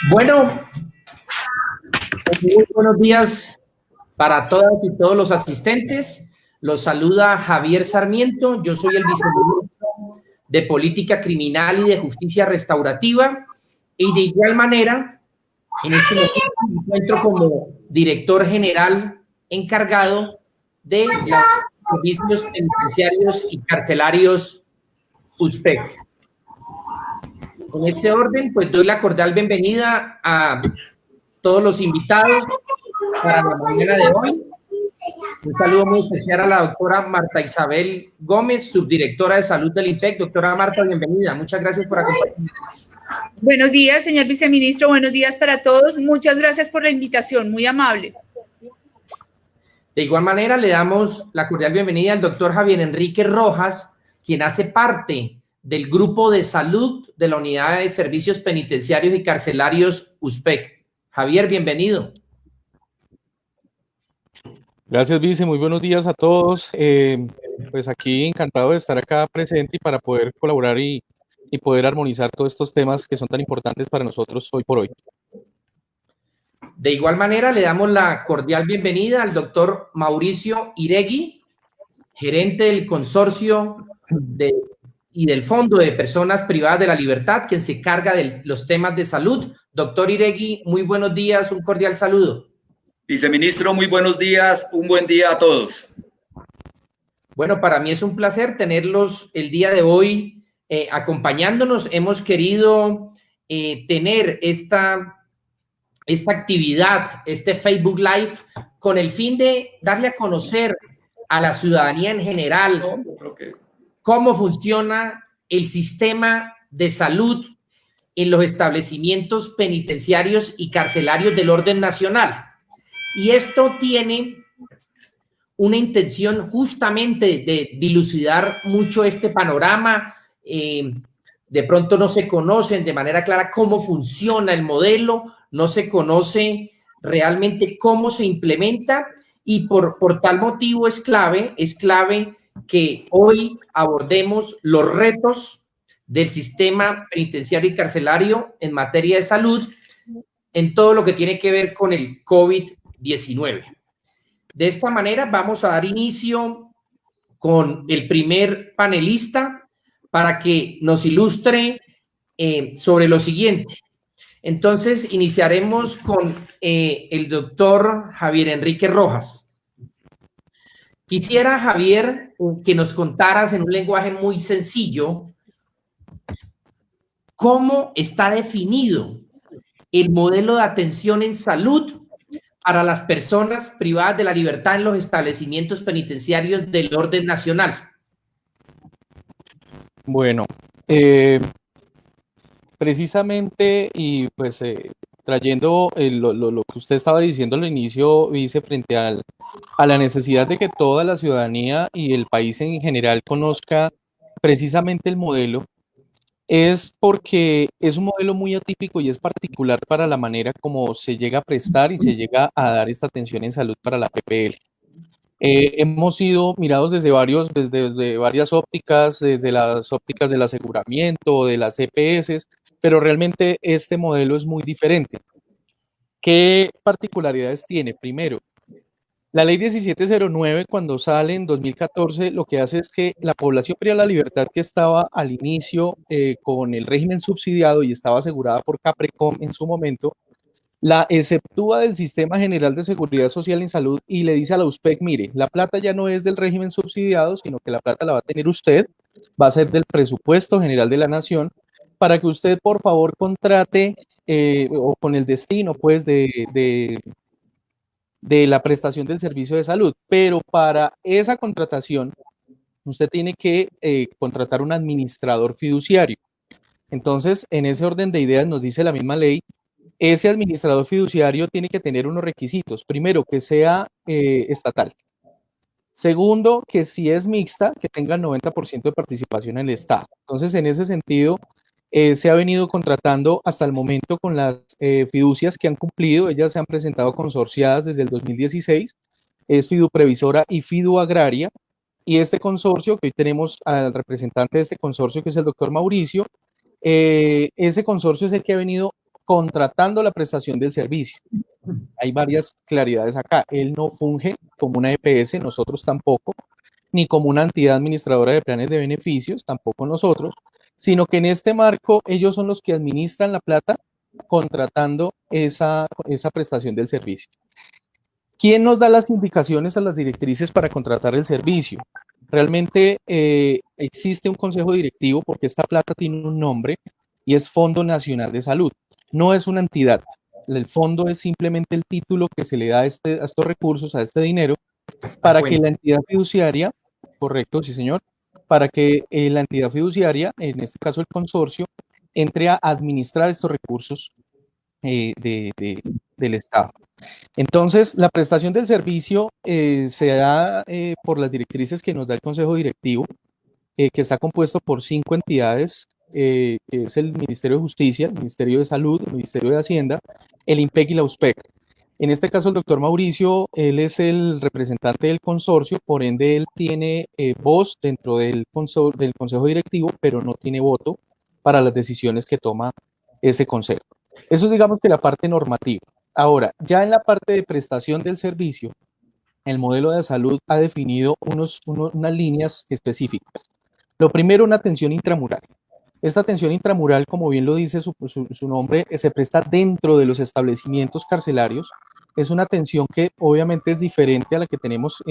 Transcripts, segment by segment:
Bueno, muy buenos días para todas y todos los asistentes. Los saluda Javier Sarmiento. Yo soy el viceministro de Política Criminal y de Justicia Restaurativa. Y de igual manera, en este momento me encuentro como director general encargado de los servicios penitenciarios y carcelarios USPEC. En este orden, pues doy la cordial bienvenida a todos los invitados para la mañana de hoy. Un saludo muy especial a la doctora Marta Isabel Gómez, subdirectora de salud del INPEC. Doctora Marta, bienvenida. Muchas gracias por acompañarnos. Buenos días, señor viceministro. Buenos días para todos. Muchas gracias por la invitación. Muy amable. De igual manera, le damos la cordial bienvenida al doctor Javier Enrique Rojas, quien hace parte del grupo de salud de la Unidad de Servicios Penitenciarios y Carcelarios USPEC. Javier, bienvenido. Gracias, vice. Muy buenos días a todos. Pues aquí encantado de estar acá presente y para poder colaborar y poder armonizar todos estos temas que son tan importantes para nosotros hoy por hoy. De igual manera, le damos la cordial bienvenida al doctor Mauricio Iregui, gerente del consorcio y del Fondo de Personas Privadas de la Libertad, quien se encarga de los temas de salud. Doctor Iregui, muy buenos días, un cordial saludo. Viceministro, muy buenos días, un buen día a todos. Bueno, para mí es un placer tenerlos el día de hoy acompañándonos. Hemos querido tener esta actividad, este Facebook Live, con el fin de darle a conocer a la ciudadanía en general cómo funciona el sistema de salud en los establecimientos penitenciarios y carcelarios del orden nacional. Y esto tiene una intención justamente de dilucidar mucho este panorama. De pronto no se conocen de manera clara cómo funciona el modelo, no se conoce realmente cómo se implementa y por tal motivo es clave que hoy abordemos los retos del sistema penitenciario y carcelario en materia de salud en todo lo que tiene que ver con el COVID-19. De esta manera vamos a dar inicio con el primer panelista para que nos ilustre sobre lo siguiente. Entonces, iniciaremos con el doctor Javier Enrique Rojas. Quisiera, Javier, que nos contaras en un lenguaje muy sencillo cómo está definido el modelo de atención en salud para las personas privadas de la libertad en los establecimientos penitenciarios del orden nacional. Bueno, precisamente y pues trayendo lo que usted estaba diciendo al inicio, vice, frente a la necesidad de que toda la ciudadanía y el país en general conozca precisamente el modelo, es porque es un modelo muy atípico y es particular para la manera como se llega a prestar y se llega a dar esta atención en salud para la PPL. Hemos sido mirados desde varias ópticas, desde las ópticas del aseguramiento, de las EPS, pero realmente este modelo es muy diferente. ¿Qué particularidades tiene? Primero, la ley 1709, cuando sale en 2014, lo que hace es que la población privada de la libertad que estaba al inicio con el régimen subsidiado y estaba asegurada por Caprecom en su momento, la exceptúa del Sistema General de Seguridad Social en Salud y le dice a la USPEC, mire, la plata ya no es del régimen subsidiado, sino que la plata la va a tener usted, va a ser del presupuesto general de la nación, para que usted por favor contrate o con el destino pues de la prestación del servicio de salud, pero para esa contratación usted tiene que contratar un administrador fiduciario. Entonces, en ese orden de ideas nos dice la misma ley, ese administrador fiduciario tiene que tener unos requisitos. Primero, que sea estatal. Segundo, que si es mixta, que tenga el 90% de participación en el Estado. Entonces, en ese sentido, se ha venido contratando hasta el momento con las fiducias que han cumplido. Ellas se han presentado consorciadas desde el 2016. Es Fiduprevisora y Fiduagraria. Y este consorcio, que hoy tenemos al representante de este consorcio, que es el doctor Mauricio, ese consorcio es el que ha venido contratando la prestación del servicio. Hay varias claridades acá. Él no funge como una EPS, nosotros tampoco, ni como una entidad administradora de planes de beneficios, tampoco nosotros, sino que en este marco ellos son los que administran la plata contratando esa prestación del servicio. ¿Quién nos da las indicaciones a las directrices para contratar el servicio? Realmente existe un consejo directivo porque esta plata tiene un nombre y es Fondo Nacional de Salud. No es una entidad. El fondo es simplemente el título que se le da a estos recursos, a este dinero, para que la entidad fiduciaria, correcto, sí señor, para que la entidad fiduciaria, en este caso el consorcio, entre a administrar estos recursos del Estado. Entonces, la prestación del servicio se da por las directrices que nos da el Consejo Directivo, que está compuesto por 5 entidades, que es el Ministerio de Justicia, el Ministerio de Salud, el Ministerio de Hacienda, el IMPEC y la USPEC. En este caso, el doctor Mauricio, él es el representante del consorcio, por ende, él tiene voz dentro del Consejo Directivo, pero no tiene voto para las decisiones que toma ese consejo. Eso es, digamos, que la parte normativa. Ahora, ya en la parte de prestación del servicio, el modelo de salud ha definido unas líneas específicas. Lo primero, una atención intramural. Esta atención intramural, como bien lo dice su nombre, se presta dentro de los establecimientos carcelarios. Es una atención que obviamente es diferente a la que tenemos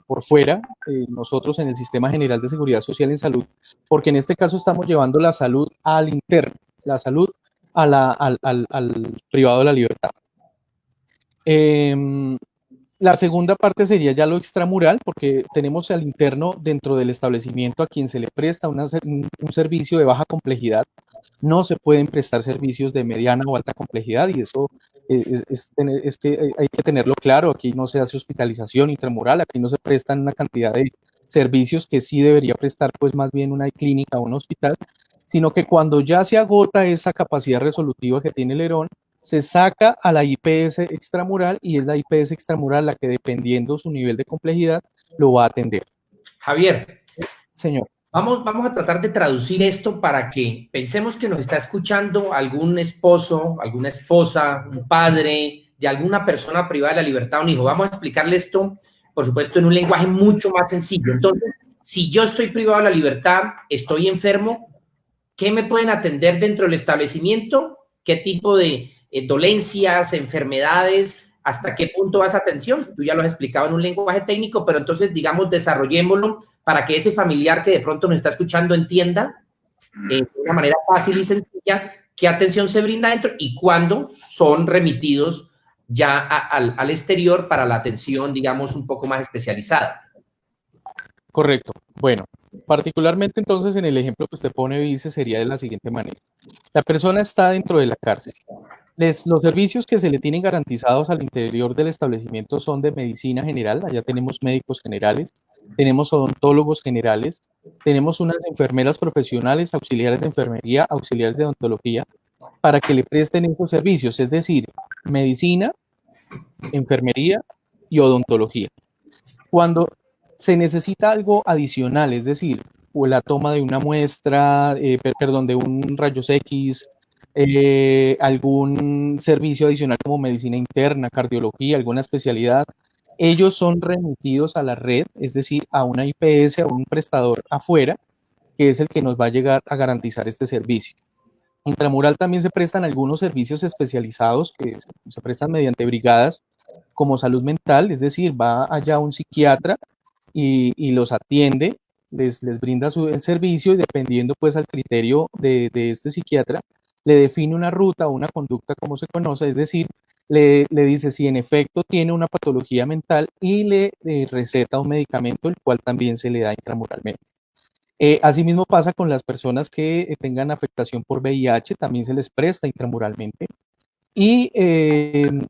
por fuera, nosotros en el Sistema General de Seguridad Social en Salud, porque en este caso estamos llevando la salud al interno, la salud al privado de la libertad. La segunda parte sería ya lo extramural, porque tenemos al interno dentro del establecimiento a quien se le presta un servicio de baja complejidad. No se pueden prestar servicios de mediana o alta complejidad, y eso es que hay que tenerlo claro. Aquí no se hace hospitalización intramural, aquí no se prestan una cantidad de servicios que sí debería prestar pues más bien una clínica o un hospital, sino que cuando ya se agota esa capacidad resolutiva que tiene el ERON, se saca a la IPS extramural, y es la IPS extramural la que, dependiendo su nivel de complejidad, lo va a atender. Javier. Señor. Vamos a tratar de traducir esto para que pensemos que nos está escuchando algún esposo, alguna esposa, un padre, de alguna persona privada de la libertad, un hijo. Vamos a explicarle esto, por supuesto, en un lenguaje mucho más sencillo. Entonces, si yo estoy privado de la libertad, estoy enfermo, ¿qué me pueden atender dentro del establecimiento? ¿Qué tipo de dolencias, enfermedades, hasta qué punto va esa atención? Tú ya lo has explicado en un lenguaje técnico, pero entonces, digamos, desarrollémoslo para que ese familiar que de pronto nos está escuchando entienda de una manera fácil y sencilla qué atención se brinda dentro y cuándo son remitidos ya al exterior para la atención, digamos, un poco más especializada. Correcto. Bueno, particularmente entonces en el ejemplo que usted pone, Vice, sería de la siguiente manera. La persona está dentro de la cárcel. Los servicios que se le tienen garantizados al interior del establecimiento son de medicina general. Allá tenemos médicos generales, tenemos odontólogos generales, tenemos unas enfermeras profesionales, auxiliares de enfermería, auxiliares de odontología, para que le presten esos servicios, es decir, medicina, enfermería y odontología. Cuando se necesita algo adicional, es decir, o la toma de una muestra, de un rayos X, algún servicio adicional como medicina interna, cardiología, alguna especialidad, ellos son remitidos a la red, es decir, a una IPS, a un prestador afuera, que es el que nos va a llegar a garantizar este servicio. Intramural también se prestan algunos servicios especializados que se prestan mediante brigadas, como salud mental, es decir, va allá un psiquiatra y los atiende, les brinda el servicio, y dependiendo pues al criterio de este psiquiatra, le define una ruta o una conducta como se conoce, es decir, le dice si en efecto tiene una patología mental y le receta un medicamento, el cual también se le da intramuralmente. Asimismo pasa con las personas que tengan afectación por VIH, también se les presta intramuralmente. Y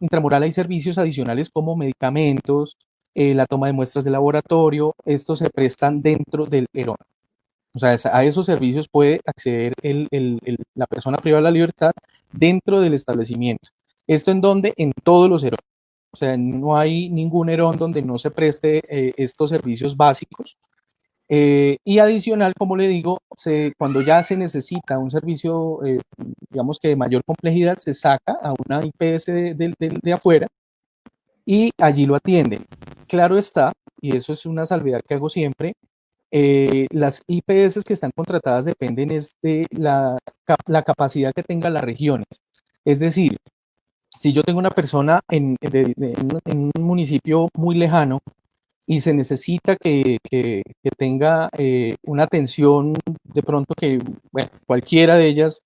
intramural hay servicios adicionales como medicamentos, la toma de muestras de laboratorio. Estos se prestan dentro del ERON. O sea, a esos servicios puede acceder la persona privada de la libertad dentro del establecimiento. ¿Esto en dónde? En todos los ERON. O sea, no hay ningún ERON donde no se preste estos servicios básicos. Y adicional, como le digo, cuando ya se necesita un servicio, digamos que de mayor complejidad, se saca a una IPS de afuera y allí lo atienden. Claro está, y eso es una salvedad que hago siempre, las IPS que están contratadas dependen de la capacidad que tenga las regiones. Es decir, si yo tengo una persona en un municipio muy lejano y se necesita que tenga una atención de pronto que, bueno, cualquiera de ellas,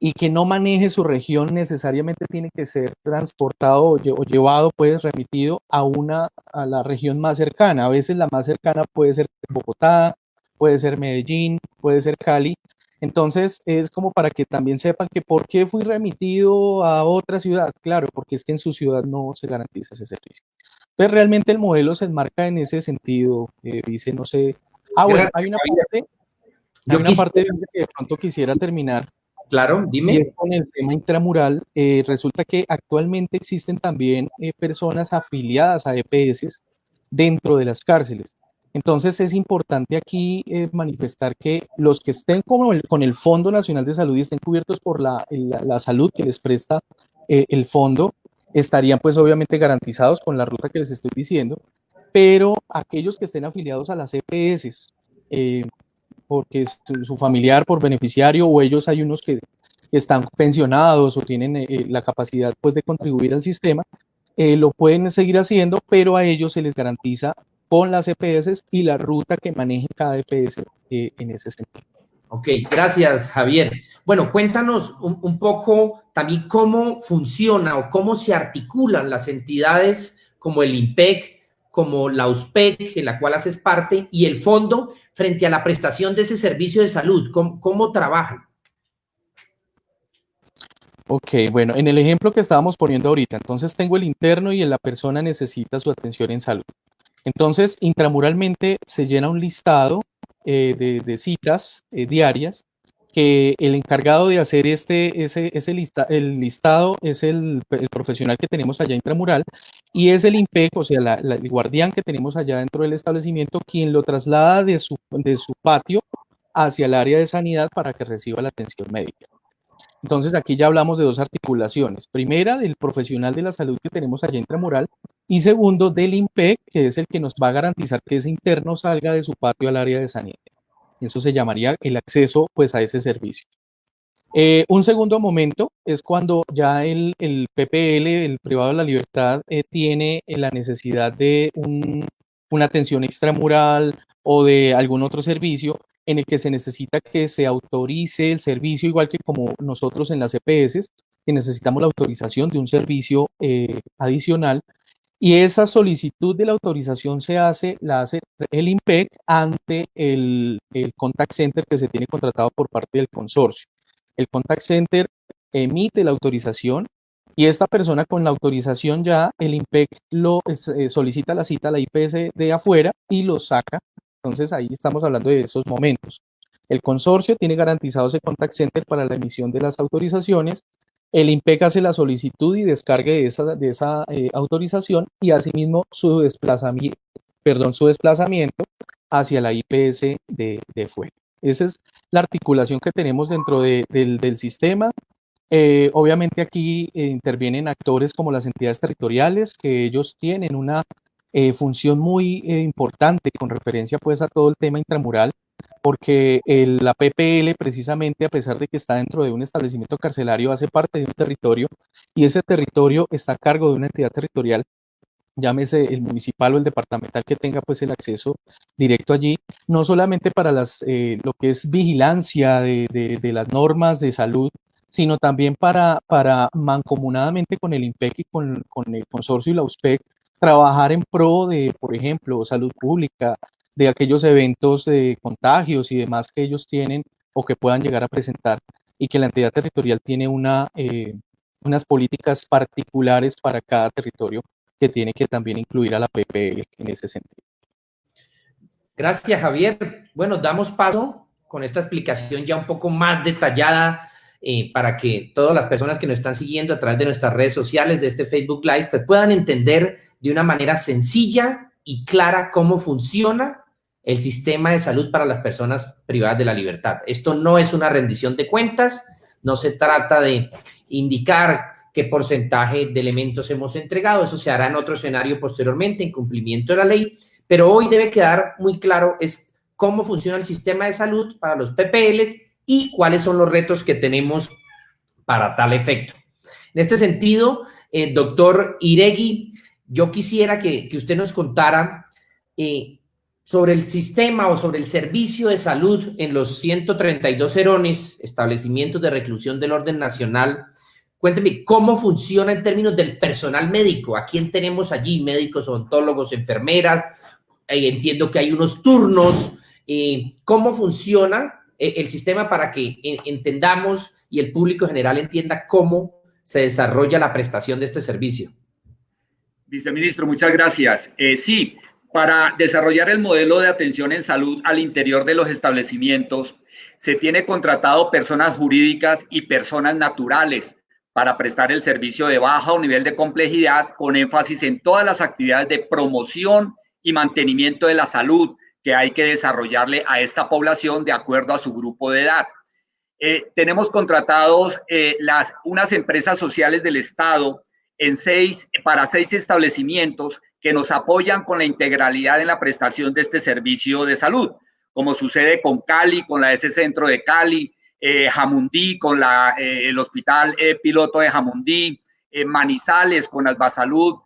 y que no maneje su región, necesariamente tiene que ser transportado o llevado, pues remitido a la región más cercana. A veces la más cercana puede ser Bogotá, puede ser Medellín, puede ser Cali. Entonces es como para que también sepan que por qué fui remitido a otra ciudad. Claro, porque es que en su ciudad no se garantiza ese servicio. Pues realmente el modelo se enmarca en ese sentido, dice, no sé. Ah, bueno, Gracias, hay Javier. una parte Quisiera, que de pronto quisiera terminar, claro, y es dime. con el tema intramural. Resulta que actualmente existen también personas afiliadas a EPS dentro de las cárceles. Entonces es importante aquí manifestar que los que estén con el Fondo Nacional de Salud y estén cubiertos por la salud que les presta el fondo, estarían pues obviamente garantizados con la ruta que les estoy diciendo, pero aquellos que estén afiliados a las EPS, porque su familiar por beneficiario o ellos hay unos que están pensionados o tienen la capacidad pues de contribuir al sistema, lo pueden seguir haciendo, pero a ellos se les garantiza con las EPS y la ruta que maneje cada EPS en ese sentido. Ok, gracias, Javier. Bueno, cuéntanos un poco también cómo funciona o cómo se articulan las entidades como el IMPEC, como la USPEC, en la cual haces parte, y el fondo frente a la prestación de ese servicio de salud. ¿Cómo trabajan? Ok, bueno, en el ejemplo que estábamos poniendo ahorita, entonces tengo el interno y la persona necesita su atención en salud. Entonces, intramuralmente se llena un listado de citas diarias que el encargado de hacer el listado es el profesional que tenemos allá intramural y es el IMPEC, o sea, el guardián que tenemos allá dentro del establecimiento, quien lo traslada de su patio hacia el área de sanidad para que reciba la atención médica. Entonces aquí ya hablamos de dos articulaciones. Primera, del profesional de la salud que tenemos allá intramural y segundo, del IMPEC, que es el que nos va a garantizar que ese interno salga de su patio al área de sanidad. Eso se llamaría el acceso pues a ese servicio. Un segundo momento es cuando ya el PPL, el privado de la libertad, tiene la necesidad de una atención extramural o de algún otro servicio en el que se necesita que se autorice el servicio, igual que como nosotros en las EPS, que necesitamos la autorización de un servicio adicional. Y esa solicitud de la autorización la hace el IMPEC ante el contact center que se tiene contratado por parte del consorcio. El contact center emite la autorización y esta persona con la autorización ya, el IMPEC solicita la cita a la IPS de afuera y lo saca. Entonces ahí estamos hablando de esos momentos. El consorcio tiene garantizado ese contact center para la emisión de las autorizaciones. El IMPEC hace la solicitud y descargue de esa autorización y asimismo su desplazamiento hacia la IPS de fuera. Esa es la articulación que tenemos dentro del sistema. Obviamente aquí intervienen actores como las entidades territoriales, que ellos tienen una función muy importante con referencia pues a todo el tema intramural, porque la PPL precisamente, a pesar de que está dentro de un establecimiento carcelario, hace parte de un territorio y ese territorio está a cargo de una entidad territorial, llámese el municipal o el departamental, que tenga pues el acceso directo allí, no solamente para lo que es vigilancia de las normas de salud, sino también para mancomunadamente con el IMPEC y con el consorcio y la USPEC, trabajar en pro de, por ejemplo, salud pública, de aquellos eventos de contagios y demás que ellos tienen o que puedan llegar a presentar, y que la entidad territorial tiene unas políticas particulares para cada territorio que tiene que también incluir a la PPL en ese sentido. Gracias, Javier. Bueno, damos paso con esta explicación ya un poco más detallada para que todas las personas que nos están siguiendo a través de nuestras redes sociales, de este Facebook Live, pues puedan entender de una manera sencilla y clara cómo funciona el sistema de salud para las personas privadas de la libertad. Esto no es una rendición de cuentas, no se trata de indicar qué porcentaje de elementos hemos entregado, eso se hará en otro escenario posteriormente, en cumplimiento de la ley, pero hoy debe quedar muy claro es cómo funciona el sistema de salud para los PPLs y cuáles son los retos que tenemos para tal efecto. En este sentido, doctor Iregui, yo quisiera que usted nos contara sobre el sistema o sobre el servicio de salud en los 132 serones, establecimientos de reclusión del orden nacional. Cuénteme cómo funciona en términos del personal médico. ¿A quién tenemos allí? Médicos, odontólogos, enfermeras. Entiendo que hay unos turnos. ¿Cómo funciona el sistema para que entendamos y el público general entienda cómo se desarrolla la prestación de este servicio? Viceministro, muchas gracias. Sí, para desarrollar el modelo de atención en salud al interior de los establecimientos, se tiene contratado personas jurídicas y personas naturales para prestar el servicio de bajo nivel de complejidad con énfasis en todas las actividades de promoción y mantenimiento de la salud que hay que desarrollarle a esta población de acuerdo a su grupo de edad. Tenemos contratados unas empresas sociales del Estado para 6 establecimientos que nos apoyan con la integralidad en la prestación de este servicio de salud, como sucede con Cali, con la S Centro de Cali, Jamundí, con el Hospital Piloto de Jamundí, Manizales, con Albasalud,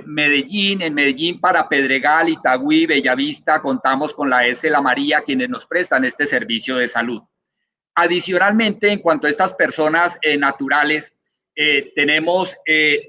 Medellín, en Medellín para Pedregal, Itagüí, Bellavista, contamos con la S La María, quienes nos prestan este servicio de salud. Adicionalmente, en cuanto a estas personas naturales, tenemos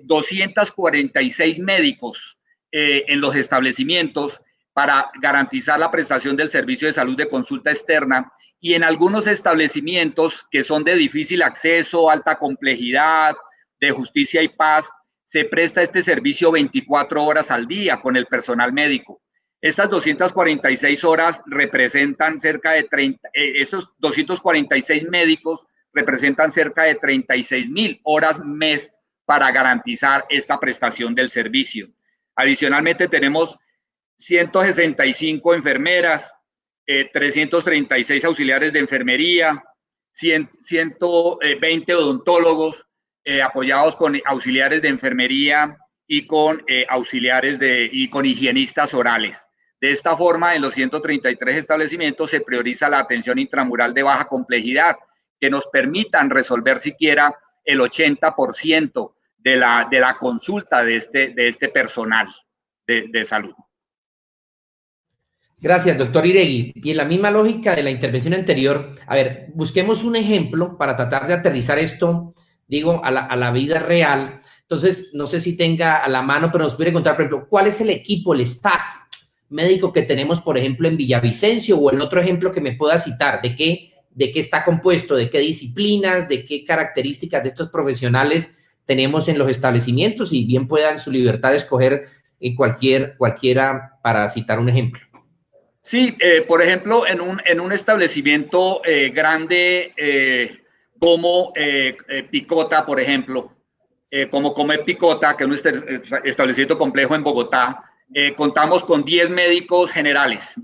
246 médicos en los establecimientos para garantizar la prestación del servicio de salud de consulta externa, y en algunos establecimientos que son de difícil acceso, alta complejidad, de justicia y paz, se presta este servicio 24 horas al día con el personal médico. Estas 246 horas representan cerca de estos 246 médicos representan cerca de 36.000 horas mes para garantizar esta prestación del servicio. Adicionalmente tenemos 165 enfermeras, 336 auxiliares de enfermería, 120 odontólogos apoyados con auxiliares de enfermería y con con higienistas orales. De esta forma, en los 133 establecimientos se prioriza la atención intramural de baja complejidad, que nos permitan resolver siquiera el 80% de la consulta de este personal de salud. Gracias, doctor Iregui. Y en la misma lógica de la intervención anterior, a ver, busquemos un ejemplo para tratar de aterrizar esto, digo, a la vida real. Entonces, no sé si tenga a la mano, pero nos puede contar, por ejemplo, cuál es el equipo, el staff médico que tenemos, por ejemplo, en Villavicencio, o en otro ejemplo que me pueda citar, de qué está compuesto, de qué disciplinas, de qué características de estos profesionales tenemos en los establecimientos, y bien puedan su libertad de escoger cualquiera para citar un ejemplo. Sí, por ejemplo, en un establecimiento grande como Picota, por ejemplo, como Comer Picota, que es un establecimiento complejo en Bogotá, contamos con 10 médicos generales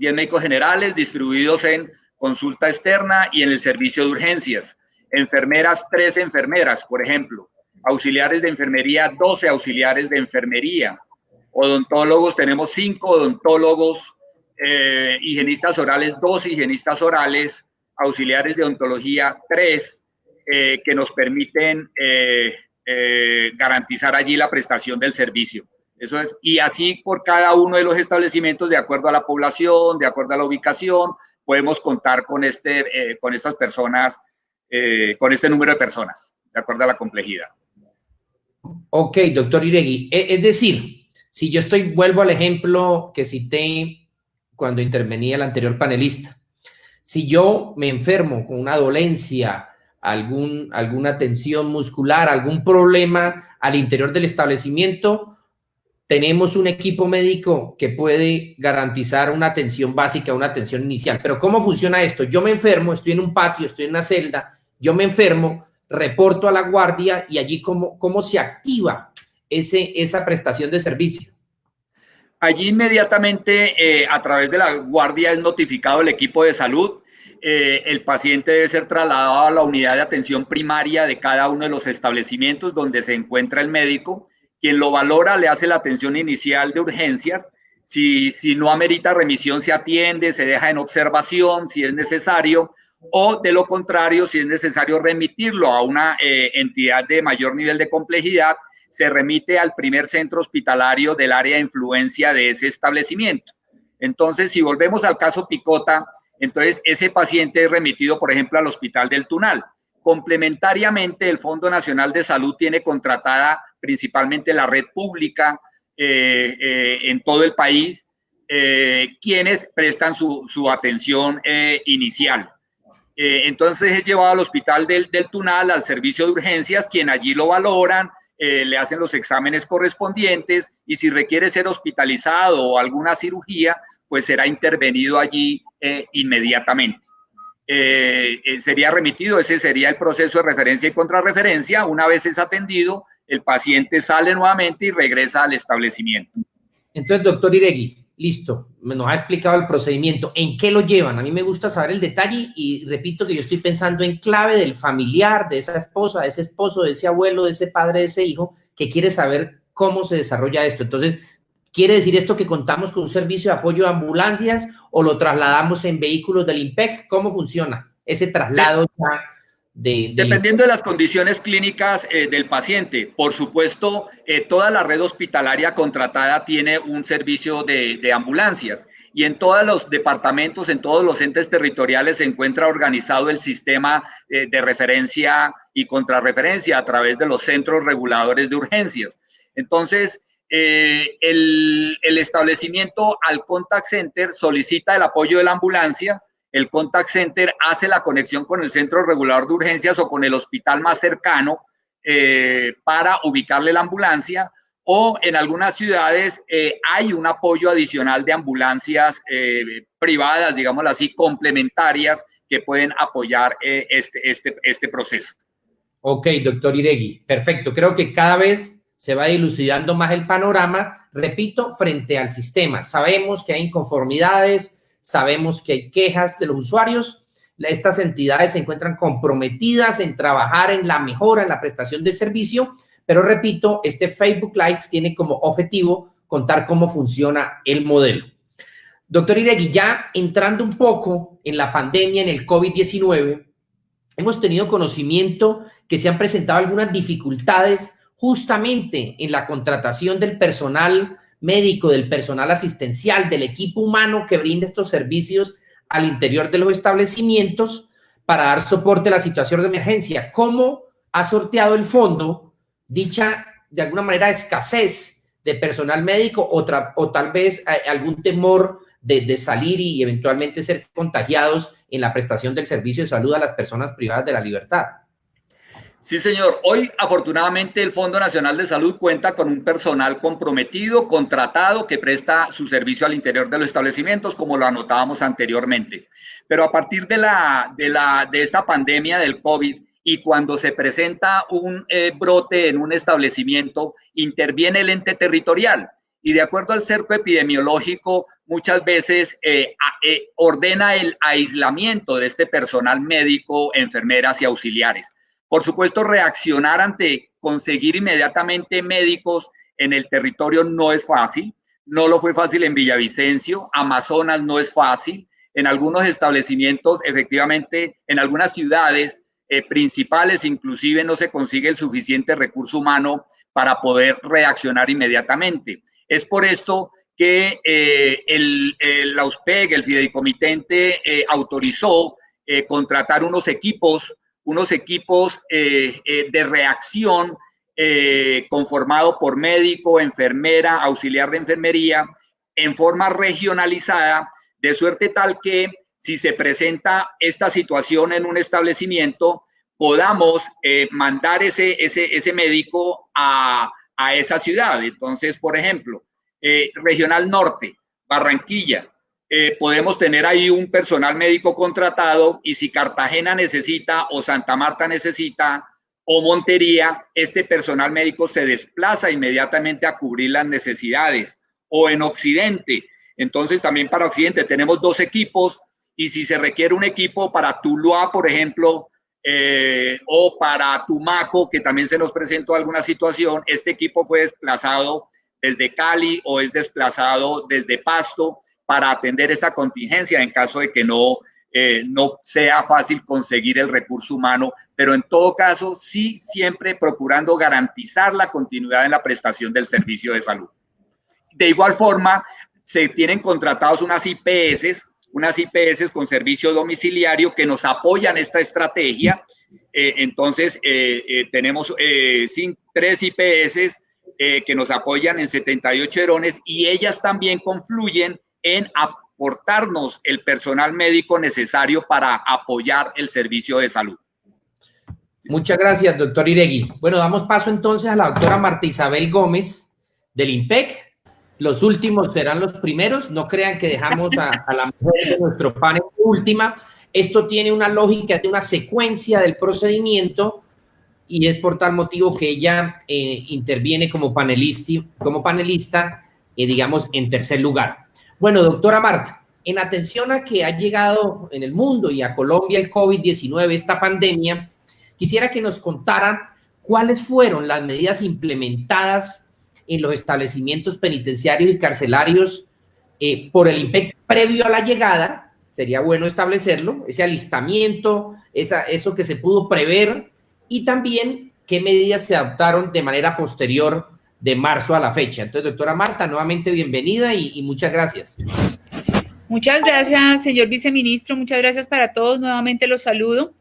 distribuidos en consulta externa y en el servicio de urgencias. Enfermeras, 13 enfermeras, por ejemplo. Auxiliares de enfermería, 12 auxiliares de enfermería. Odontólogos, tenemos 5 odontólogos. Higienistas orales, 2 higienistas orales. Auxiliares de odontología, 3, que nos permiten garantizar allí la prestación del servicio. Eso es, y así por cada uno de los establecimientos, de acuerdo a la población, de acuerdo a la ubicación, podemos contar con estas personas, con este número de personas, de acuerdo a la complejidad. Ok, doctor Iregui. Es decir, si yo vuelvo al ejemplo que cité cuando intervenía el anterior panelista, si yo me enfermo con una dolencia, alguna tensión muscular, algún problema al interior del establecimiento, tenemos un equipo médico que puede garantizar una atención básica, una atención inicial. Pero ¿cómo funciona esto? Yo me enfermo, estoy en un patio, estoy en una celda, yo me enfermo, reporto a la guardia, y allí ¿cómo se activa esa prestación de servicio? Allí inmediatamente, a través de la guardia, es notificado el equipo de salud. El paciente debe ser trasladado a la unidad de atención primaria de cada uno de los establecimientos donde se encuentra el médico. Quien lo valora le hace la atención inicial de urgencias. Si no amerita remisión, se atiende, se deja en observación si es necesario, o de lo contrario, si es necesario remitirlo a una entidad de mayor nivel de complejidad, se remite al primer centro hospitalario del área de influencia de ese establecimiento. Entonces, si volvemos al caso Picota, entonces ese paciente es remitido, por ejemplo, al Hospital del Tunal. Complementariamente, el Fondo Nacional de Salud tiene contratada principalmente la red pública en todo el país, quienes prestan su atención inicial. Entonces es llevado al Hospital del Tunal, al servicio de urgencias, quien allí lo valoran, le hacen los exámenes correspondientes y si requiere ser hospitalizado o alguna cirugía, pues será intervenido allí inmediatamente. Sería remitido, ese sería el proceso de referencia y contrarreferencia. Una vez es atendido, el paciente sale nuevamente y regresa al establecimiento. Entonces, doctor Iregui, listo, nos ha explicado el procedimiento. ¿En qué lo llevan? A mí me gusta saber el detalle y repito que yo estoy pensando en clave del familiar, de esa esposa, de ese esposo, de ese abuelo, de ese padre, de ese hijo, que quiere saber cómo se desarrolla esto. Entonces, ¿quiere decir esto que contamos con un servicio de apoyo de ambulancias o lo trasladamos en vehículos del IMPEC? ¿Cómo funciona ese traslado ya dependiendo de las condiciones clínicas del paciente? Por supuesto, toda la red hospitalaria contratada tiene un servicio de ambulancias y en todos los departamentos, en todos los entes territoriales se encuentra organizado el sistema de referencia y contrarreferencia a través de los centros reguladores de urgencias. Entonces, el establecimiento al contact center solicita el apoyo de la ambulancia. El contact center hace la conexión con el centro regulador de urgencias o con el hospital más cercano para ubicarle la ambulancia, o en algunas ciudades hay un apoyo adicional de ambulancias privadas, digámoslo así, complementarias, que pueden apoyar este proceso. Ok, doctor Iregui, perfecto. Creo que cada vez se va dilucidando más el panorama, repito, frente al sistema. Sabemos que hay inconformidades, sabemos que hay quejas de los usuarios. Estas entidades se encuentran comprometidas en trabajar en la mejora, en la prestación del servicio, pero repito, este Facebook Live tiene como objetivo contar cómo funciona el modelo. Doctor Iregui, ya entrando un poco en la pandemia, en el COVID-19, hemos tenido conocimiento que se han presentado algunas dificultades justamente en la contratación del personal médico, del personal asistencial, del equipo humano que brinda estos servicios al interior de los establecimientos para dar soporte a la situación de emergencia. ¿Cómo ha sorteado el fondo dicha, de alguna manera, escasez de personal médico o tal vez algún temor de salir y eventualmente ser contagiados en la prestación del servicio de salud a las personas privadas de la libertad? Sí, señor. Hoy, afortunadamente, el Fondo Nacional de Salud cuenta con un personal comprometido, contratado, que presta su servicio al interior de los establecimientos, como lo anotábamos anteriormente. Pero a partir de esta pandemia del COVID y cuando se presenta un brote en un establecimiento, interviene el ente territorial y, de acuerdo al cerco epidemiológico, muchas veces ordena el aislamiento de este personal médico, enfermeras y auxiliares. Por supuesto, reaccionar ante conseguir inmediatamente médicos en el territorio no es fácil. No lo fue fácil en Villavicencio, Amazonas no es fácil. En algunos establecimientos, efectivamente, en algunas ciudades principales, inclusive no se consigue el suficiente recurso humano para poder reaccionar inmediatamente. Es por esto que la USPEG, el fideicomitente, autorizó contratar unos equipos de reacción conformado por médico, enfermera, auxiliar de enfermería, en forma regionalizada, de suerte tal que si se presenta esta situación en un establecimiento, podamos mandar ese médico a esa ciudad. Entonces, por ejemplo, Regional Norte, Barranquilla, podemos tener ahí un personal médico contratado, y si Cartagena necesita o Santa Marta necesita o Montería, este personal médico se desplaza inmediatamente a cubrir las necesidades. o en Occidente. Entonces también para Occidente tenemos 2 equipos, y si se requiere un equipo para Tuluá, por ejemplo, o para Tumaco, que también se nos presentó alguna situación, este equipo fue desplazado desde Cali o es desplazado desde Pasto para atender esa contingencia en caso de que no sea fácil conseguir el recurso humano, pero en todo caso sí siempre procurando garantizar la continuidad en la prestación del servicio de salud. De igual forma, se tienen contratados unas IPS con servicio domiciliario que nos apoyan esta estrategia. Entonces, tenemos 3 IPS que nos apoyan en 78 Herones, y ellas también confluyen en aportarnos el personal médico necesario para apoyar el servicio de salud. Muchas gracias, doctor Iregui. Bueno, damos paso entonces a la doctora Marta Isabel Gómez del IMPEC. Los últimos serán los primeros. No crean que dejamos a la mujer de nuestro panel última. Esto tiene una lógica, de una secuencia del procedimiento, y es por tal motivo que ella interviene como panelista, digamos, en tercer lugar. Bueno, doctora Marta, en atención a que ha llegado en el mundo y a Colombia el COVID-19, esta pandemia, quisiera que nos contara cuáles fueron las medidas implementadas en los establecimientos penitenciarios y carcelarios por el IMPEC previo a la llegada. Sería bueno establecerlo, ese alistamiento, eso que se pudo prever, y también qué medidas se adoptaron de manera posterior de marzo a la fecha. Entonces, doctora Marta, nuevamente bienvenida y muchas gracias. Muchas gracias, señor viceministro. Muchas gracias para todos. Nuevamente los saludo.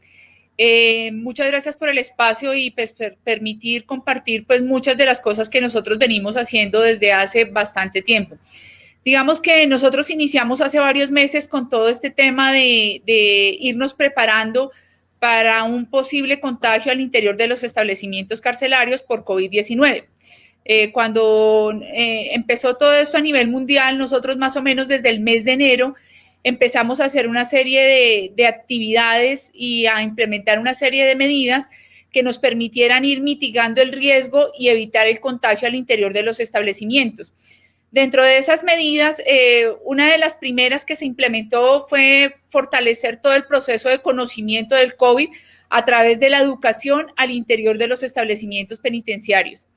Muchas gracias por el espacio y pues, permitir compartir pues muchas de las cosas que nosotros venimos haciendo desde hace bastante tiempo. Digamos que nosotros iniciamos hace varios meses con todo este tema de irnos preparando para un posible contagio al interior de los establecimientos carcelarios por COVID-19. Cuando empezó todo esto a nivel mundial, nosotros más o menos desde el mes de enero empezamos a hacer una serie de actividades y a implementar una serie de medidas que nos permitieran ir mitigando el riesgo y evitar el contagio al interior de los establecimientos. Dentro de esas medidas, una de las primeras que se implementó fue fortalecer todo el proceso de conocimiento del COVID a través de la educación al interior de los establecimientos penitenciarios.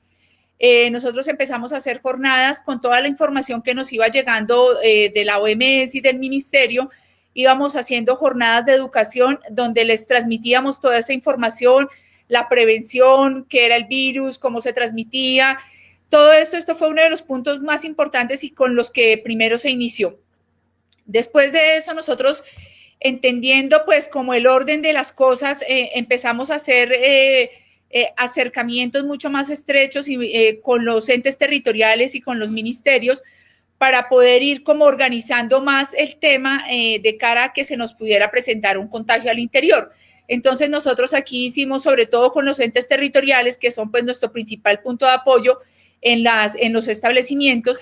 Nosotros empezamos a hacer jornadas con toda la información que nos iba llegando de la OMS y del ministerio. Íbamos haciendo jornadas de educación donde les transmitíamos toda esa información, la prevención, qué era el virus, cómo se transmitía. Todo esto fue uno de los puntos más importantes y con los que primero se inició. Después de eso, nosotros, entendiendo pues como el orden de las cosas, empezamos a hacer acercamientos mucho más estrechos y con los entes territoriales y con los ministerios para poder ir como organizando más el tema de cara a que se nos pudiera presentar un contagio al interior. Entonces nosotros aquí hicimos, sobre todo con los entes territoriales, que son pues nuestro principal punto de apoyo en los establecimientos,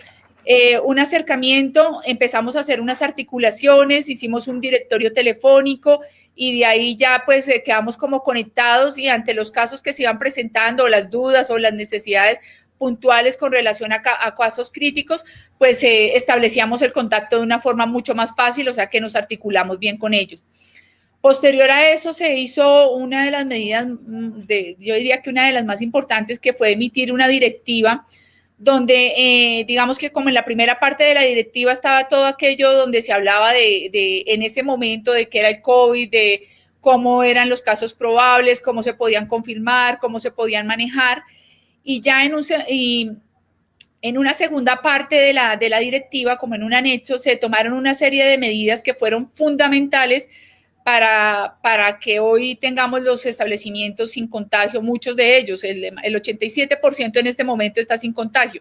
un acercamiento, empezamos a hacer unas articulaciones, hicimos un directorio telefónico y de ahí ya pues quedamos como conectados y ante los casos que se iban presentando, las dudas o las necesidades puntuales con relación a casos críticos, pues establecíamos el contacto de una forma mucho más fácil, o sea que nos articulamos bien con ellos. Posterior a eso se hizo una de las medidas, yo diría que una de las más importantes, que fue emitir una directiva donde digamos que como en la primera parte de la directiva estaba todo aquello donde se hablaba en ese momento de qué era el COVID, de cómo eran los casos probables, cómo se podían confirmar, cómo se podían manejar, y ya en una segunda parte de la directiva, como en un anexo, se tomaron una serie de medidas que fueron fundamentales para que hoy tengamos los establecimientos sin contagio, muchos de ellos, el 87% en este momento está sin contagio.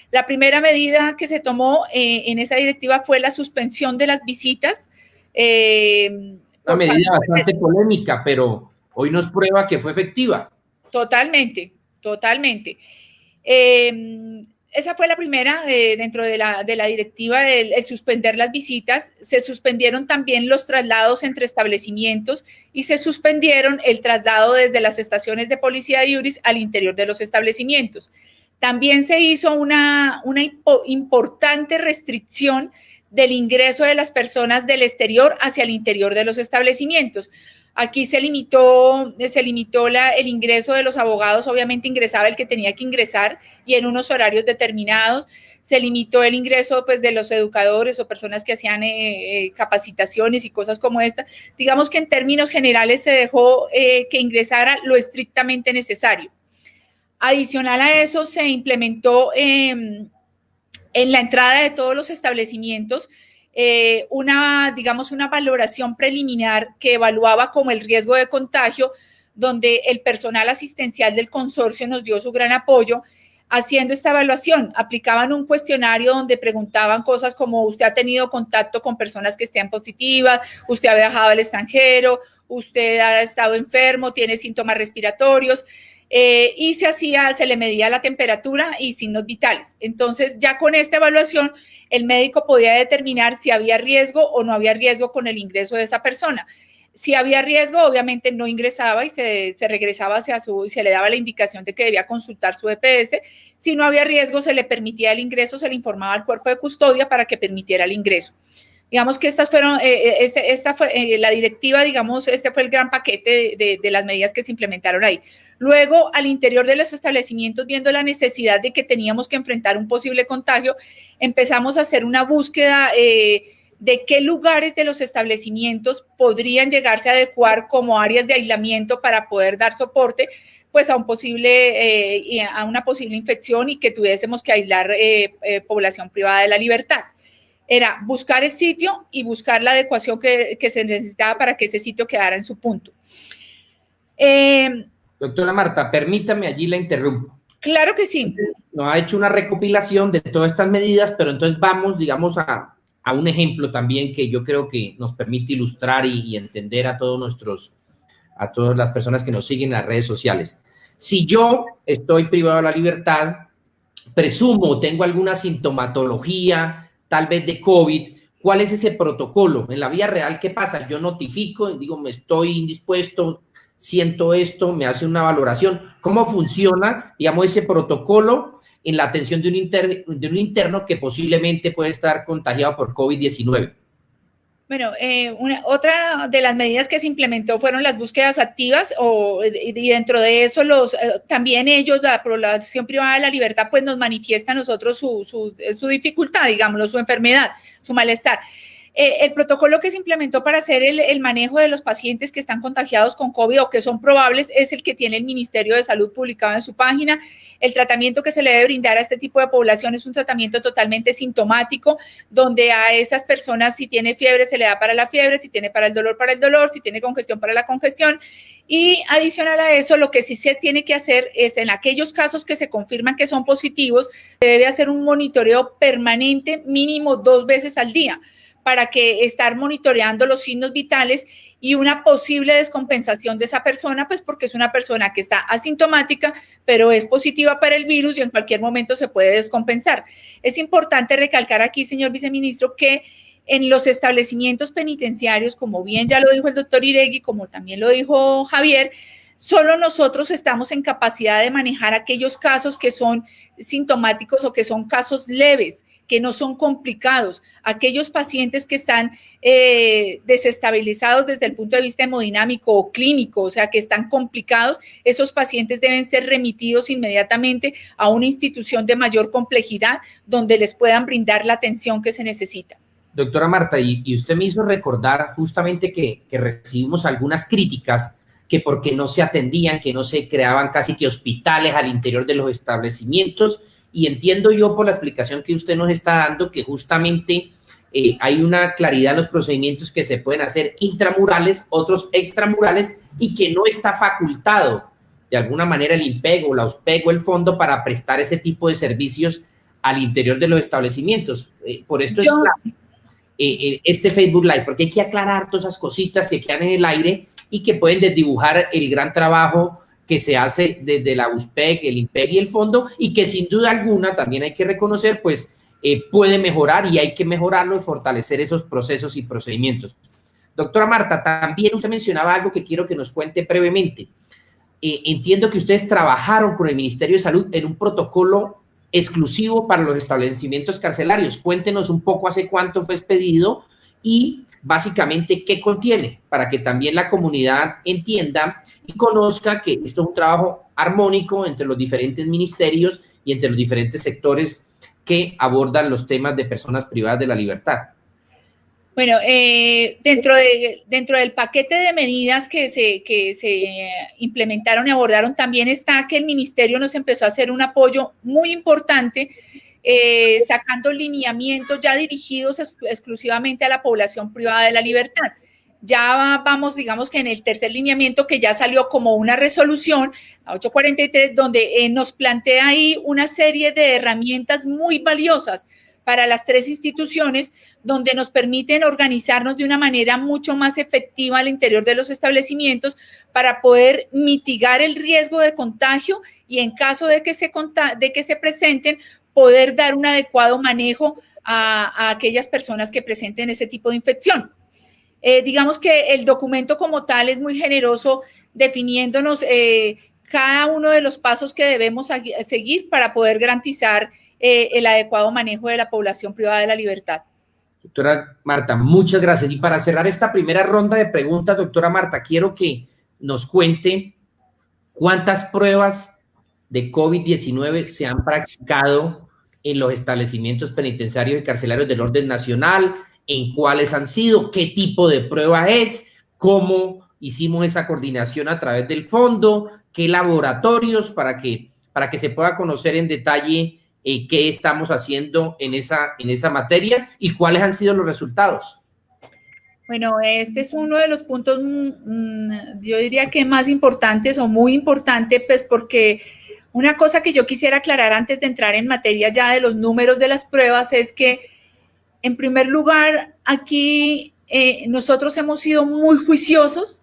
La primera medida que se tomó en esa directiva fue la suspensión de las visitas. Una medida bastante polémica, pero hoy nos prueba que fue efectiva. Totalmente, totalmente. Esa fue la primera dentro de la directiva, el suspender las visitas. Se suspendieron también los traslados entre establecimientos y se suspendieron el traslado desde las estaciones de policía de IURIS al interior de los establecimientos. También se hizo una importante restricción del ingreso de las personas del exterior hacia el interior de los establecimientos. Aquí se limitó el ingreso de los abogados, obviamente ingresaba el que tenía que ingresar y en unos horarios determinados. Se limitó el ingreso pues, de los educadores o personas que hacían capacitaciones y cosas como esta. Digamos que en términos generales se dejó que ingresara lo estrictamente necesario. Adicional a eso, se implementó en la entrada de todos los establecimientos una valoración preliminar que evaluaba como el riesgo de contagio, donde el personal asistencial del consorcio nos dio su gran apoyo haciendo esta evaluación. Aplicaban un cuestionario donde preguntaban cosas como: usted ha tenido contacto con personas que estén positivas, usted ha viajado al extranjero, usted ha estado enfermo, tiene síntomas respiratorios, y se le medía la temperatura y signos vitales. Entonces, ya con esta evaluación, el médico podía determinar si había riesgo o no había riesgo con el ingreso de esa persona. Si había riesgo, obviamente no ingresaba y se regresaba y se le daba la indicación de que debía consultar su EPS. Si no había riesgo, se le permitía el ingreso, se le informaba al cuerpo de custodia para que permitiera el ingreso. Digamos que estas fueron, esta fue la directiva, digamos, este fue el gran paquete de las medidas que se implementaron ahí. Luego, al interior de los establecimientos, viendo la necesidad de que teníamos que enfrentar un posible contagio, empezamos a hacer una búsqueda de qué lugares de los establecimientos podrían llegarse a adecuar como áreas de aislamiento para poder dar soporte pues a una posible infección y que tuviésemos que aislar población privada de la libertad. Era buscar el sitio y buscar la adecuación que se necesitaba para que ese sitio quedara en su punto. Doctora Marta, permítame, allí la interrumpo. Claro que sí. Nos ha hecho una recopilación de todas estas medidas, pero entonces vamos, digamos, a un ejemplo también que yo creo que nos permite ilustrar y entender a todas las personas que nos siguen en las redes sociales. Si yo estoy privado de la libertad, presumo, tengo alguna sintomatología, tal vez de COVID, ¿cuál es ese protocolo? En la vida real, ¿qué pasa? Yo notifico, digo, me estoy indispuesto, siento esto, me hace una valoración. ¿Cómo funciona, digamos, ese protocolo en la atención de un interno que posiblemente puede estar contagiado por COVID-19? Bueno, otra de las medidas que se implementó fueron las búsquedas activas y dentro de eso también ellos, la población privada de la libertad, pues nos manifiesta a nosotros su dificultad, digámoslo, su enfermedad, su malestar. El protocolo que se implementó para hacer el manejo de los pacientes que están contagiados con COVID o que son probables es el que tiene el Ministerio de Salud publicado en su página. El tratamiento que se le debe brindar a este tipo de población es un tratamiento totalmente sintomático, donde a esas personas, si tiene fiebre, se le da para la fiebre, si tiene para el dolor, si tiene congestión, para la congestión. Y adicional a eso, lo que sí se tiene que hacer es, en aquellos casos que se confirman que son positivos, se debe hacer un monitoreo permanente, mínimo 2 veces al día, para que estar monitoreando los signos vitales y una posible descompensación de esa persona, pues porque es una persona que está asintomática, pero es positiva para el virus y en cualquier momento se puede descompensar. Es importante recalcar aquí, señor viceministro, que en los establecimientos penitenciarios, como bien ya lo dijo el doctor Iregui, como también lo dijo Javier, solo nosotros estamos en capacidad de manejar aquellos casos que son sintomáticos o que son casos leves, que no son complicados. Aquellos pacientes que están desestabilizados desde el punto de vista hemodinámico o clínico, o sea, que están complicados, esos pacientes deben ser remitidos inmediatamente a una institución de mayor complejidad donde les puedan brindar la atención que se necesita. Doctora Marta, y usted me hizo recordar justamente que recibimos algunas críticas que porque no se atendían, que no se creaban casi que hospitales al interior de los establecimientos. Y entiendo yo por la explicación que usted nos está dando que justamente hay una claridad en los procedimientos que se pueden hacer intramurales, otros extramurales, y que no está facultado de alguna manera el INPEG o la USPEG o el fondo para prestar ese tipo de servicios al interior de los establecimientos. Por esto es clave este Facebook Live, porque hay que aclarar todas esas cositas que quedan en el aire y que pueden desdibujar el gran trabajo que se hace desde la USPEG, el INPEG y el fondo, y que sin duda alguna también hay que reconocer, pues puede mejorar y hay que mejorarlo y fortalecer esos procesos y procedimientos. Doctora Marta, también usted mencionaba algo que quiero que nos cuente brevemente. entiendo que ustedes trabajaron con el Ministerio de Salud en un protocolo exclusivo para los establecimientos carcelarios. Cuéntenos un poco hace cuánto fue expedido y básicamente qué contiene, para que también la comunidad entienda y conozca que esto es un trabajo armónico entre los diferentes ministerios y entre los diferentes sectores que abordan los temas de personas privadas de la libertad. Bueno, dentro del paquete de medidas que se implementaron y abordaron, también está que el ministerio nos empezó a hacer un apoyo muy importante, sacando lineamientos ya dirigidos exclusivamente a la población privada de la libertad. Ya vamos, digamos que en el tercer lineamiento, que ya salió como una resolución, a 843, donde nos plantea ahí una serie de herramientas muy valiosas para las tres instituciones, donde nos permiten organizarnos de una manera mucho más efectiva al interior de los establecimientos para poder mitigar el riesgo de contagio y, en caso de que se presenten, poder dar un adecuado manejo a aquellas personas que presenten ese tipo de infección. Digamos que el documento como tal es muy generoso, definiéndonos cada uno de los pasos que debemos seguir para poder garantizar el adecuado manejo de la población privada de la libertad. Doctora Marta, muchas gracias. Y para cerrar esta primera ronda de preguntas, doctora Marta, quiero que nos cuente cuántas pruebas de COVID-19 se han practicado en los establecimientos penitenciarios y carcelarios del orden nacional, en cuáles han sido, qué tipo de prueba es, cómo hicimos esa coordinación a través del fondo, qué laboratorios, para que se pueda conocer en detalle qué estamos haciendo en esa materia y cuáles han sido los resultados. Bueno, este es uno de los puntos, yo diría que más importantes o muy importante, pues porque una cosa que yo quisiera aclarar antes de entrar en materia ya de los números de las pruebas es que, en primer lugar, aquí nosotros hemos sido muy juiciosos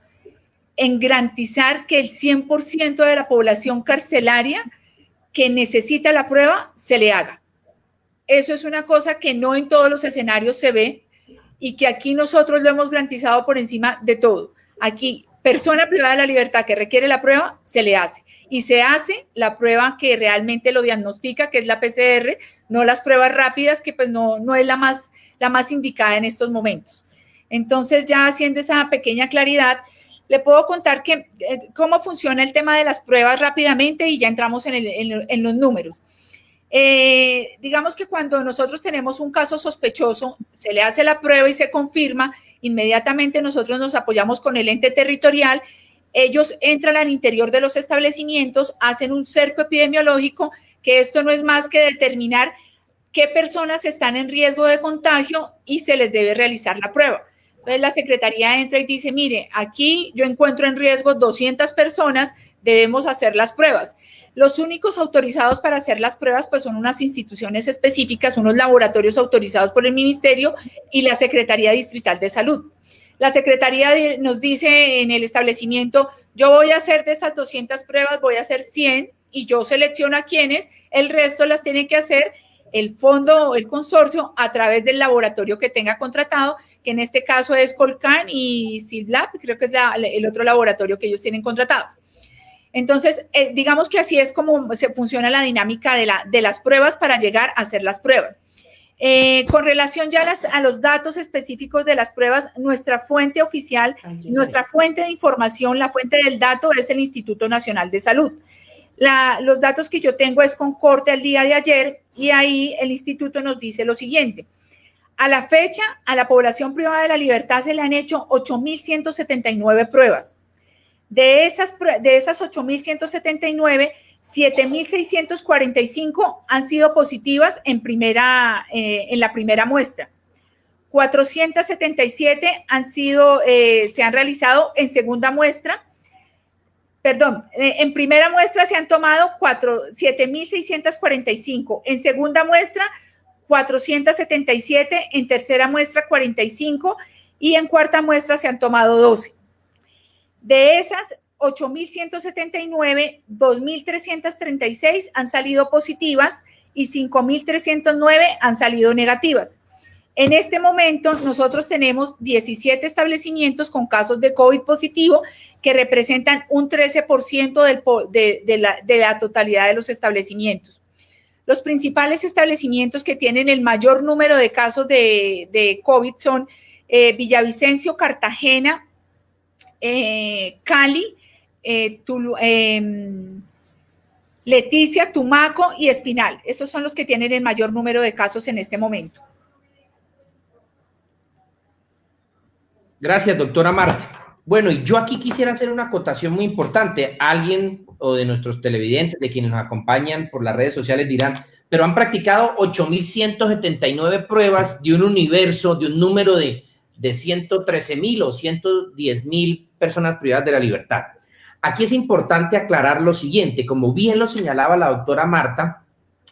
en garantizar que el 100% de la población carcelaria que necesita la prueba se le haga. Eso es una cosa que no en todos los escenarios se ve y que aquí nosotros lo hemos garantizado por encima de todo. Aquí, persona privada de la libertad que requiere la prueba, se le hace. Y se hace la prueba que realmente lo diagnostica, que es la PCR, no las pruebas rápidas, que pues no es la más indicada en estos momentos. Entonces, ya haciendo esa pequeña claridad, le puedo contar cómo funciona el tema de las pruebas rápidamente y ya entramos en los números. Digamos que cuando nosotros tenemos un caso sospechoso, se le hace la prueba y se confirma, inmediatamente nosotros nos apoyamos con el ente territorial, ellos entran al interior de los establecimientos, hacen un cerco epidemiológico, que esto no es más que determinar qué personas están en riesgo de contagio y se les debe realizar la prueba. Entonces la Secretaría entra y dice, mire, aquí yo encuentro en riesgo 200 personas, debemos hacer las pruebas. Los únicos autorizados para hacer las pruebas pues son unas instituciones específicas, unos laboratorios autorizados por el Ministerio y la Secretaría Distrital de Salud. La Secretaría nos dice en el establecimiento, yo voy a hacer de esas 200 pruebas, voy a hacer 100 y yo selecciono a quienes, el resto las tiene que hacer el fondo o el consorcio a través del laboratorio que tenga contratado, que en este caso es Colcan y CIDLab, creo que es el otro laboratorio que ellos tienen contratado. Entonces, digamos que así es como se funciona la dinámica de las pruebas para llegar a hacer las pruebas. Con relación ya a los datos específicos de las pruebas, nuestra fuente oficial, nuestra fuente de información, la fuente del dato es el Instituto Nacional de Salud. Los datos que yo tengo es con corte al día de ayer y ahí el instituto nos dice lo siguiente. A la fecha, a la población privada de la libertad se le han hecho 8.179 pruebas. De esas 8.179, 7.645 han sido positivas en la primera muestra. 477 se han realizado en segunda muestra. Perdón, en primera muestra se han tomado 7.645, en segunda muestra 477, en tercera muestra 45 y en cuarta muestra se han tomado 12. De esas 8.179, 2.336 han salido positivas y 5.309 han salido negativas. En este momento, nosotros tenemos 17 establecimientos con casos de COVID positivo que representan un 13% de la totalidad de los establecimientos. Los principales establecimientos que tienen el mayor número de casos de COVID son Villavicencio, Cartagena, Cali, Leticia, Tumaco y Espinal. Esos son los que tienen el mayor número de casos en este momento. Gracias, doctora Marta. Bueno, y yo aquí quisiera hacer una acotación muy importante. Alguien o de nuestros televidentes, de quienes nos acompañan por las redes sociales dirán, pero han practicado 8.179 pruebas de un universo, de un número de 113.000 o 110.000 personas privadas de la libertad. Aquí es importante aclarar lo siguiente, como bien lo señalaba la doctora Marta,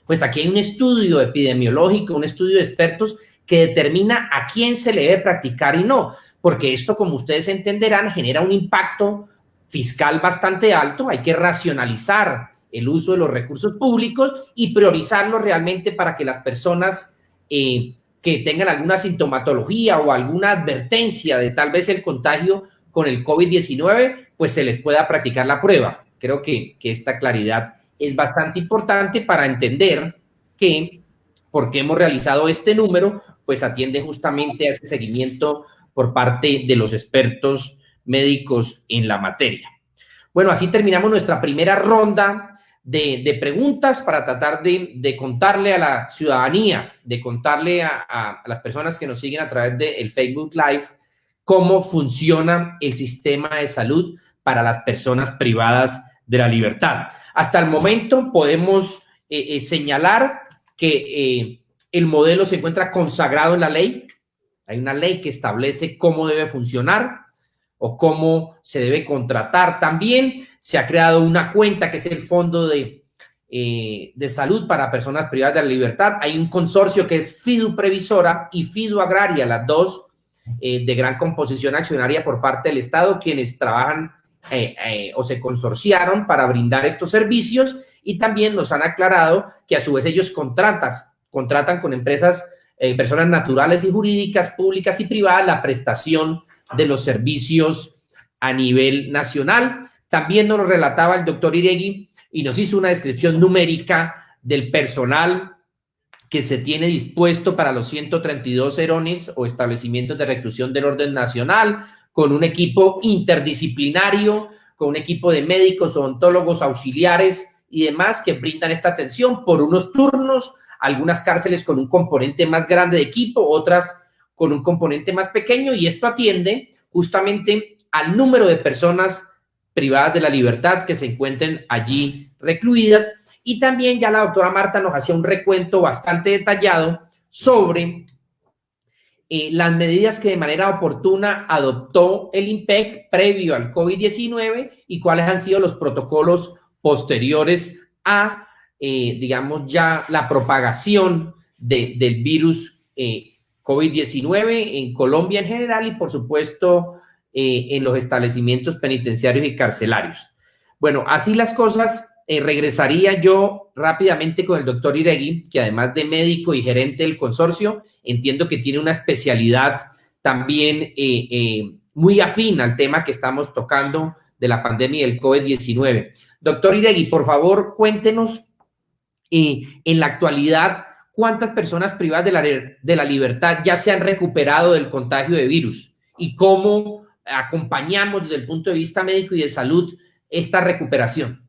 pues aquí hay un estudio epidemiológico, un estudio de expertos que determina a quién se le debe practicar y no, porque esto, como ustedes entenderán, genera un impacto fiscal bastante alto. Hay que racionalizar el uso de los recursos públicos y priorizarlo realmente para que las personas que tengan alguna sintomatología o alguna advertencia de tal vez el contagio con el COVID-19, pues se les pueda practicar la prueba. Creo que esta claridad es bastante importante para entender que, porque hemos realizado este número, pues atiende justamente a ese seguimiento por parte de los expertos médicos en la materia. Bueno, así terminamos nuestra primera ronda de preguntas para tratar de contarle a la ciudadanía, de contarle a las personas que nos siguen a través del Facebook Live cómo funciona el sistema de salud para las personas privadas de la libertad. Hasta el momento podemos señalar que el modelo se encuentra consagrado en la ley. Hay una ley que establece cómo debe funcionar o cómo se debe contratar. También se ha creado una cuenta que es el Fondo de Salud para Personas Privadas de la Libertad. Hay un consorcio que es Fidu Previsora y Fidu Agraria, las dos de gran composición accionaria por parte del Estado, quienes trabajan o se consorciaron para brindar estos servicios, y también nos han aclarado que a su vez ellos contratan con empresas, personas naturales y jurídicas, públicas y privadas, la prestación de los servicios a nivel nacional. También nos lo relataba el doctor Iregui y nos hizo una descripción numérica del personal que se tiene dispuesto para los 132 ERONES o establecimientos de reclusión del orden nacional, con un equipo interdisciplinario, con un equipo de médicos, odontólogos, auxiliares y demás que brindan esta atención por unos turnos, algunas cárceles con un componente más grande de equipo, otras con un componente más pequeño, y esto atiende justamente al número de personas privadas de la libertad que se encuentren allí recluidas. Y también ya la doctora Marta nos hacía un recuento bastante detallado sobre las medidas que de manera oportuna adoptó el INPEC previo al COVID-19 y cuáles han sido los protocolos posteriores a, digamos, ya la propagación del virus COVID-19 en Colombia en general y, por supuesto, en los establecimientos penitenciarios y carcelarios. Bueno, así las cosas, regresaría yo rápidamente con el doctor Iregui, que además de médico y gerente del consorcio, entiendo que tiene una especialidad también muy afín al tema que estamos tocando de la pandemia del COVID-19. Doctor Iregui, por favor, cuéntenos en la actualidad cuántas personas privadas de la libertad ya se han recuperado del contagio de virus y cómo acompañamos desde el punto de vista médico y de salud esta recuperación.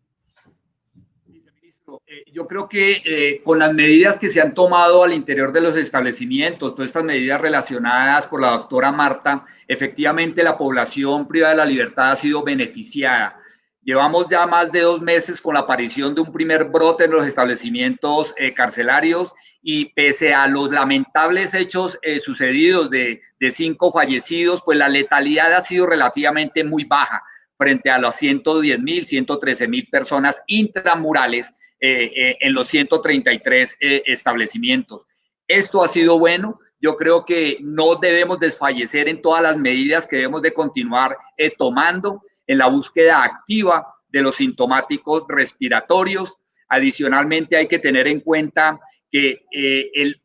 Viceministro, yo creo que con las medidas que se han tomado al interior de los establecimientos, todas estas medidas relacionadas por la doctora Marta, efectivamente la población privada de la libertad ha sido beneficiada. Llevamos ya más de 2 meses con la aparición de un primer brote en los establecimientos carcelarios, y pese a los lamentables hechos sucedidos de 5 fallecidos, pues la letalidad ha sido relativamente muy baja frente a las 110.000, 113.000 personas intramurales en los 133 establecimientos. Esto ha sido bueno. Yo creo que no debemos desfallecer en todas las medidas que debemos de continuar tomando en la búsqueda activa de los sintomáticos respiratorios. Adicionalmente, hay que tener en cuenta que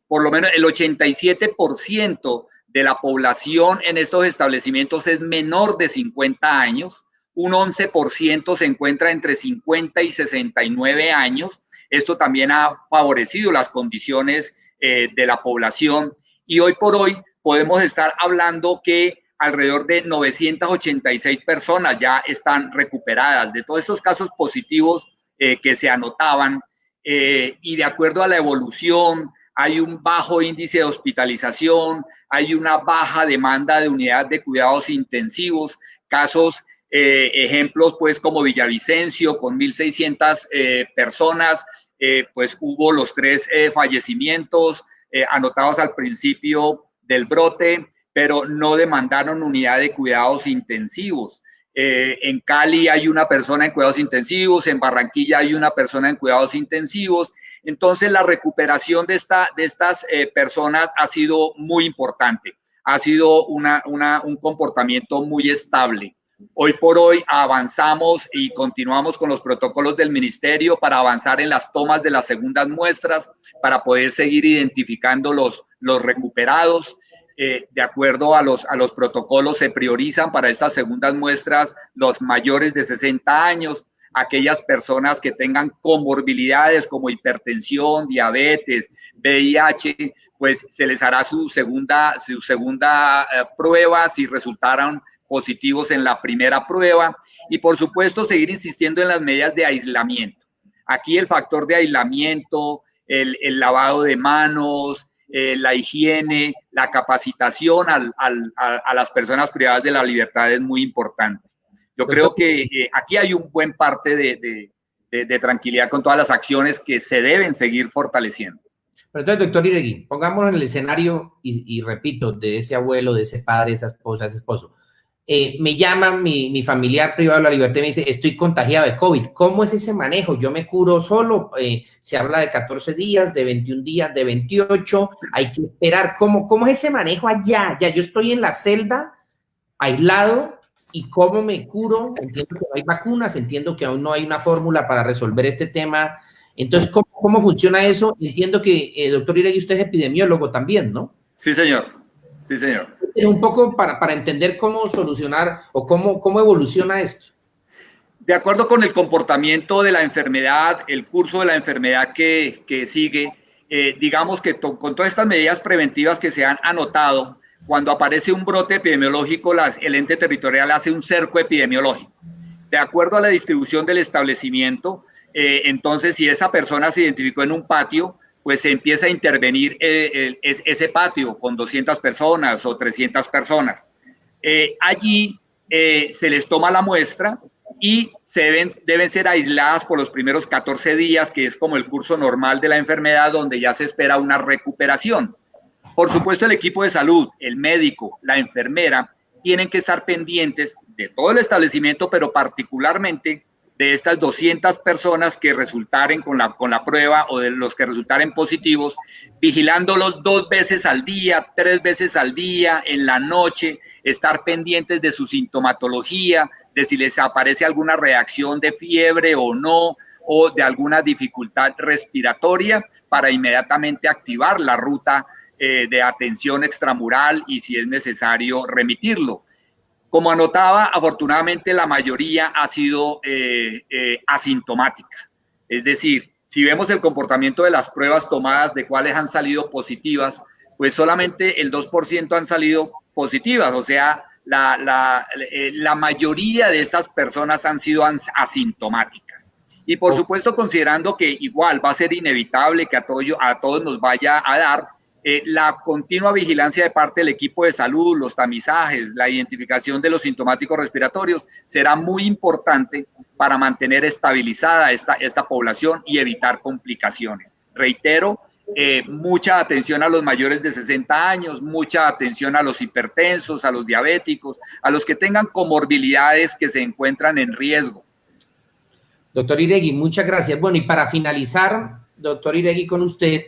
por lo menos el 87% de la población en estos establecimientos es menor de 50 años, un 11% se encuentra entre 50 y 69 años. Esto también ha favorecido las condiciones de la población y hoy por hoy podemos estar hablando que alrededor de 986 personas ya están recuperadas de todos estos casos positivos que se anotaban y de acuerdo a la evolución hay un bajo índice de hospitalización, hay una baja demanda de unidades de cuidados intensivos, casos, ejemplos pues como Villavicencio con 1.600 personas, pues hubo los 3 fallecimientos anotados al principio del brote, pero no demandaron unidad de cuidados intensivos. En Cali hay una persona en cuidados intensivos, en Barranquilla hay una persona en cuidados intensivos. Entonces, la recuperación de estas personas ha sido muy importante. Ha sido un comportamiento muy estable. Hoy por hoy avanzamos y continuamos con los protocolos del ministerio para avanzar en las tomas de las segundas muestras, para poder seguir identificando los recuperados. De acuerdo a los protocolos, se priorizan para estas segundas muestras los mayores de 60 años, aquellas personas que tengan comorbilidades como hipertensión, diabetes, VIH, pues se les hará su segunda prueba si resultaran positivos en la primera prueba y por supuesto seguir insistiendo en las medidas de aislamiento. Aquí el factor de aislamiento, el lavado de manos, la higiene, la capacitación a las personas privadas de la libertad es muy importante. Yo creo que aquí hay un buen parte de tranquilidad con todas las acciones que se deben seguir fortaleciendo. Pero entonces, doctor Iregui, pongámonos en el escenario y repito, de ese abuelo, de ese padre, esa esposa, ese esposo. Me llama mi familiar privado de la libertad y me dice, estoy contagiado de COVID. ¿Cómo es ese manejo? ¿Yo me curo solo? Se habla de 14 días, de 21 días, de 28. Hay que esperar. ¿Cómo es ese manejo allá? Ya yo estoy en la celda, aislado, ¿y cómo me curo? Entiendo que no hay vacunas, entiendo que aún no hay una fórmula para resolver este tema. Entonces, ¿cómo funciona eso? Entiendo que, doctor Iregui, usted es epidemiólogo también, ¿no? Sí, señor. Sí, señor. Un poco para entender cómo solucionar o cómo evoluciona esto. De acuerdo con el comportamiento de la enfermedad, el curso de la enfermedad que sigue, digamos que con todas estas medidas preventivas que se han anotado, cuando aparece un brote epidemiológico, el ente territorial hace un cerco epidemiológico. De acuerdo a la distribución del establecimiento, entonces si esa persona se identificó en un patio, pues se empieza a intervenir ese patio con 200 personas o 300 personas. Allí se les toma la muestra y deben ser aisladas por los primeros 14 días, que es como el curso normal de la enfermedad, donde ya se espera una recuperación. Por supuesto, el equipo de salud, el médico, la enfermera, tienen que estar pendientes de todo el establecimiento, pero particularmente de estas 200 personas que resultaren con la prueba o de los que resultaren positivos, vigilándolos 2 veces al día, 3 veces al día, en la noche, estar pendientes de su sintomatología, de si les aparece alguna reacción de fiebre o no, o de alguna dificultad respiratoria, para inmediatamente activar la ruta de atención extramural y si es necesario remitirlo. Como anotaba, afortunadamente la mayoría ha sido asintomática. Es decir, si vemos el comportamiento de las pruebas tomadas de cuáles han salido positivas, pues solamente el 2% han salido positivas. O sea, la mayoría de estas personas han sido asintomáticas. Y por supuesto, considerando que igual va a ser inevitable que a todos nos vaya a dar, la continua vigilancia de parte del equipo de salud, los tamizajes, la identificación de los sintomáticos respiratorios será muy importante para mantener estabilizada esta población y evitar complicaciones. Reitero, mucha atención a los mayores de 60 años, mucha atención a los hipertensos, a los diabéticos, a los que tengan comorbilidades que se encuentran en riesgo. Doctor Iregui, muchas gracias. Bueno, y para finalizar, doctor Iregui, con usted,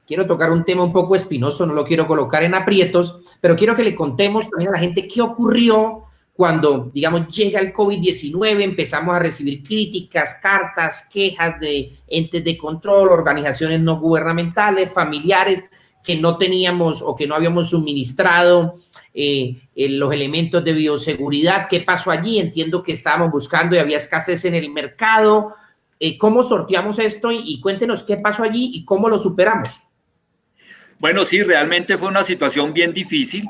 quiero tocar un tema un poco espinoso, no lo quiero colocar en aprietos, pero quiero que le contemos también a la gente qué ocurrió cuando, digamos, llega el COVID-19, empezamos a recibir críticas, cartas, quejas de entes de control, organizaciones no gubernamentales, familiares, que no teníamos o que no habíamos suministrado los elementos de bioseguridad. ¿Qué pasó allí? Entiendo que estábamos buscando y había escasez en el mercado. ¿Cómo sorteamos esto? Y cuéntenos qué pasó allí y cómo lo superamos. Bueno, sí, realmente fue una situación bien difícil,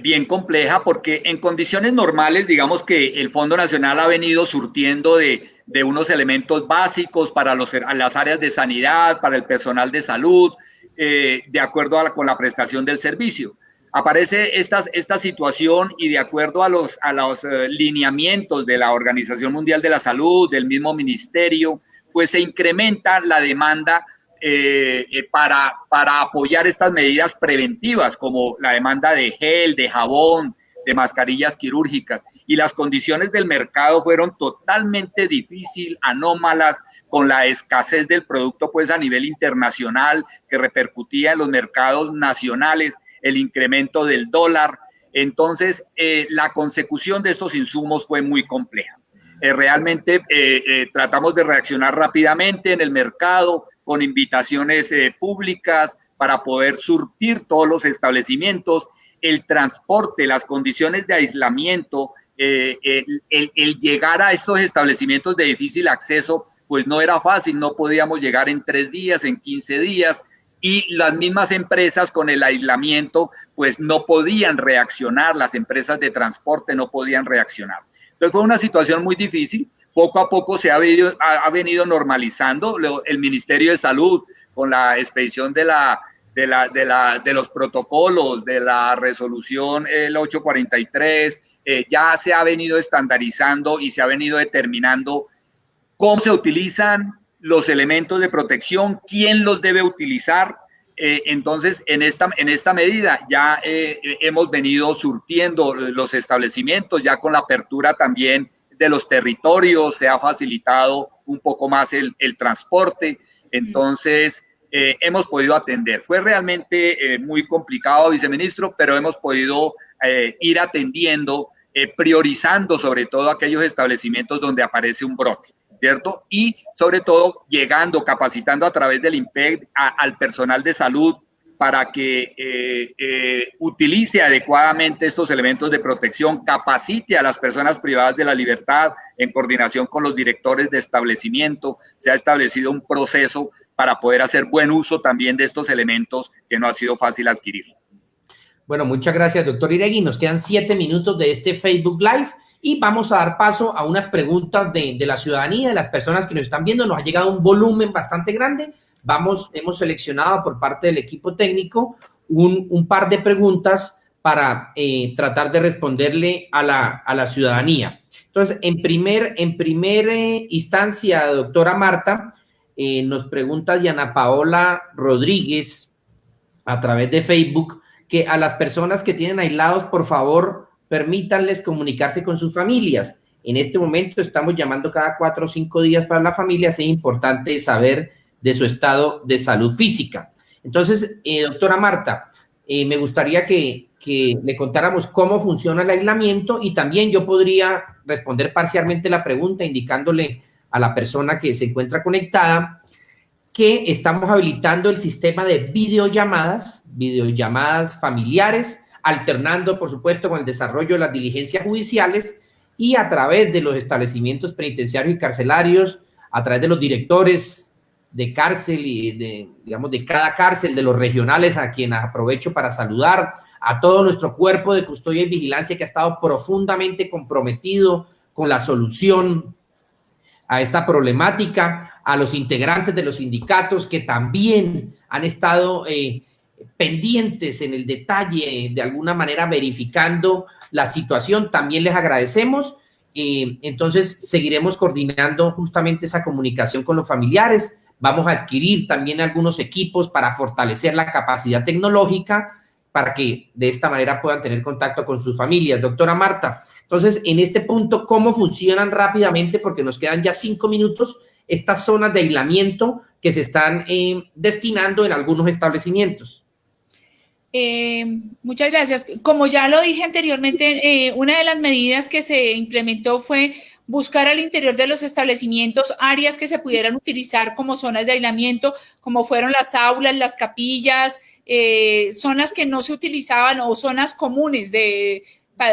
bien compleja, porque en condiciones normales, digamos que el Fondo Nacional ha venido surtiendo de unos elementos básicos para las áreas de sanidad, para el personal de salud, de acuerdo con la prestación del servicio. Aparece esta situación y de acuerdo a los lineamientos de la Organización Mundial de la Salud, del mismo ministerio, pues se incrementa la demanda para apoyar estas medidas preventivas, como la demanda de gel, de jabón, de mascarillas quirúrgicas, y las condiciones del mercado fueron totalmente difíciles, anómalas, con la escasez del producto pues a nivel internacional que repercutía en los mercados nacionales, el incremento del dólar. Entonces la consecución de estos insumos fue muy compleja. Realmente tratamos de reaccionar rápidamente en el mercado con invitaciones públicas para poder surtir todos los establecimientos, el transporte, las condiciones de aislamiento, el llegar a estos establecimientos de difícil acceso, pues no era fácil, no podíamos llegar en 3 días, en 15 días, y las mismas empresas con el aislamiento, pues no podían reaccionar, las empresas de transporte no podían reaccionar. Entonces fue una situación muy difícil. Poco a poco se ha venido normalizando. El Ministerio de Salud, con la expedición de los protocolos, de la resolución el 843, ya se ha venido estandarizando y se ha venido determinando cómo se utilizan los elementos de protección, quién los debe utilizar. Entonces, en esta medida ya hemos venido surtiendo los establecimientos, ya con la apertura también de los territorios, se ha facilitado un poco más el transporte. Entonces, hemos podido atender. Fue realmente muy complicado, viceministro, pero hemos podido ir atendiendo, priorizando sobre todo aquellos establecimientos donde aparece un brote, ¿cierto? Y sobre todo llegando, capacitando a través del INPEC al personal de salud para que utilice adecuadamente estos elementos de protección, capacite a las personas privadas de la libertad en coordinación con los directores de establecimiento. Se ha establecido un proceso para poder hacer buen uso también de estos elementos que no ha sido fácil adquirir. Bueno, muchas gracias, doctor Iregui. Nos quedan 7 minutos de este Facebook Live y vamos a dar paso a unas preguntas de la ciudadanía, de las personas que nos están viendo. Nos ha llegado un volumen bastante grande. Hemos seleccionado por parte del equipo técnico un par de preguntas para tratar de responderle a la ciudadanía. Entonces, en primer instancia, doctora Marta, nos pregunta Diana Paola Rodríguez a través de Facebook que a las personas que tienen aislados, por favor, permítanles comunicarse con sus familias. En este momento estamos llamando cada 4 o 5 días para las familias. Es importante saber de su estado de salud física. Entonces, doctora Marta, me gustaría que le contáramos cómo funciona el aislamiento y también yo podría responder parcialmente la pregunta indicándole a la persona que se encuentra conectada que estamos habilitando el sistema de videollamadas familiares, alternando, por supuesto, con el desarrollo de las diligencias judiciales y a través de los establecimientos penitenciarios y carcelarios, a través de los directores de cárcel y de cada cárcel, de los regionales, a quienes aprovecho para saludar, a todo nuestro cuerpo de custodia y vigilancia que ha estado profundamente comprometido con la solución a esta problemática, a los integrantes de los sindicatos que también han estado pendientes en el detalle, de alguna manera verificando la situación, también les agradecemos. Entonces seguiremos coordinando justamente esa comunicación con los familiares. Vamos a adquirir también algunos equipos para fortalecer la capacidad tecnológica para que de esta manera puedan tener contacto con sus familias. Doctora Marta, entonces en este punto, ¿cómo funcionan rápidamente? Porque nos quedan ya 5 minutos estas zonas de aislamiento que se están destinando en algunos establecimientos. Muchas gracias. Como ya lo dije anteriormente, una de las medidas que se implementó fue buscar al interior de los establecimientos áreas que se pudieran utilizar como zonas de aislamiento, como fueron las aulas, las capillas, zonas que no se utilizaban o zonas comunes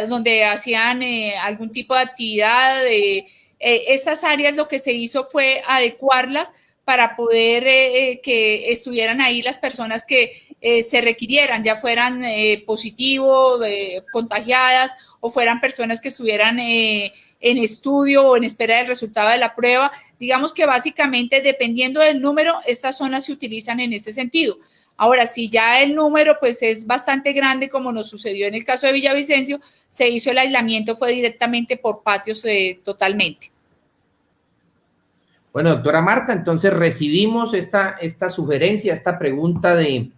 donde hacían algún tipo de actividad. Estas áreas lo que se hizo fue adecuarlas para poder que estuvieran ahí las personas que se requirieran, ya fueran positivos, contagiadas o fueran personas que estuvieran en estudio o en espera del resultado de la prueba. Digamos que básicamente, dependiendo del número, estas zonas se utilizan en ese sentido. Ahora, si ya el número pues es bastante grande, como nos sucedió en el caso de Villavicencio, se hizo el aislamiento, fue directamente por patios totalmente. Bueno, doctora Marta, entonces recibimos esta sugerencia, esta pregunta de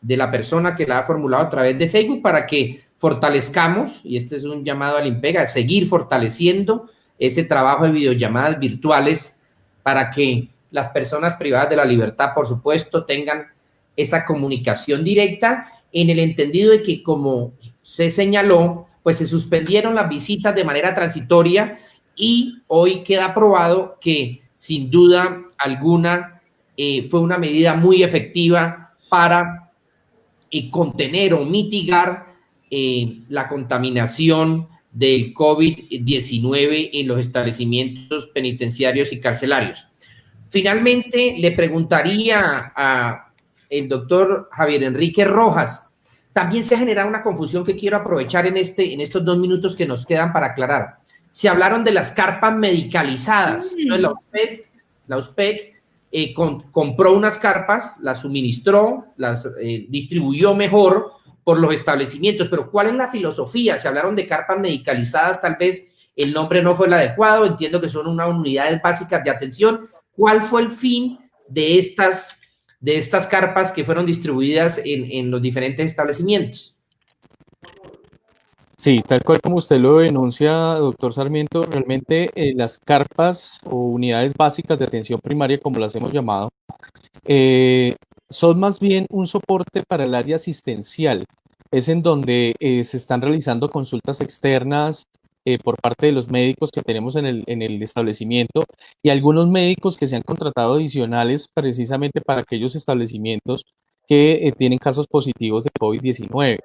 la persona que la ha formulado a través de Facebook para que fortalezcamos, y este es un llamado al INPEG, a seguir fortaleciendo ese trabajo de videollamadas virtuales para que las personas privadas de la libertad, por supuesto, tengan esa comunicación directa en el entendido de que, como se señaló, pues se suspendieron las visitas de manera transitoria y hoy queda probado que sin duda alguna fue una medida muy efectiva para contener o mitigar la contaminación del COVID-19 en los establecimientos penitenciarios y carcelarios. Finalmente, le preguntaría al doctor Javier Enrique Rojas. También se ha generado una confusión que quiero aprovechar en estos 2 minutos que nos quedan para aclarar. Se hablaron de las carpas medicalizadas. Entonces, la USPEC compró unas carpas, las suministró, las distribuyó mejor por los establecimientos. Pero ¿cuál es la filosofía? Se hablaron de carpas medicalizadas, tal vez el nombre no fue el adecuado. Entiendo que son unas unidades básicas de atención. ¿Cuál fue el fin de estas carpas que fueron distribuidas en los diferentes establecimientos? Sí, tal cual como usted lo denuncia, doctor Sarmiento, realmente las carpas o unidades básicas de atención primaria, como las hemos llamado, son más bien un soporte para el área asistencial. Es en donde se están realizando consultas externas por parte de los médicos que tenemos en el establecimiento y algunos médicos que se han contratado adicionales precisamente para aquellos establecimientos que tienen casos positivos de COVID-19.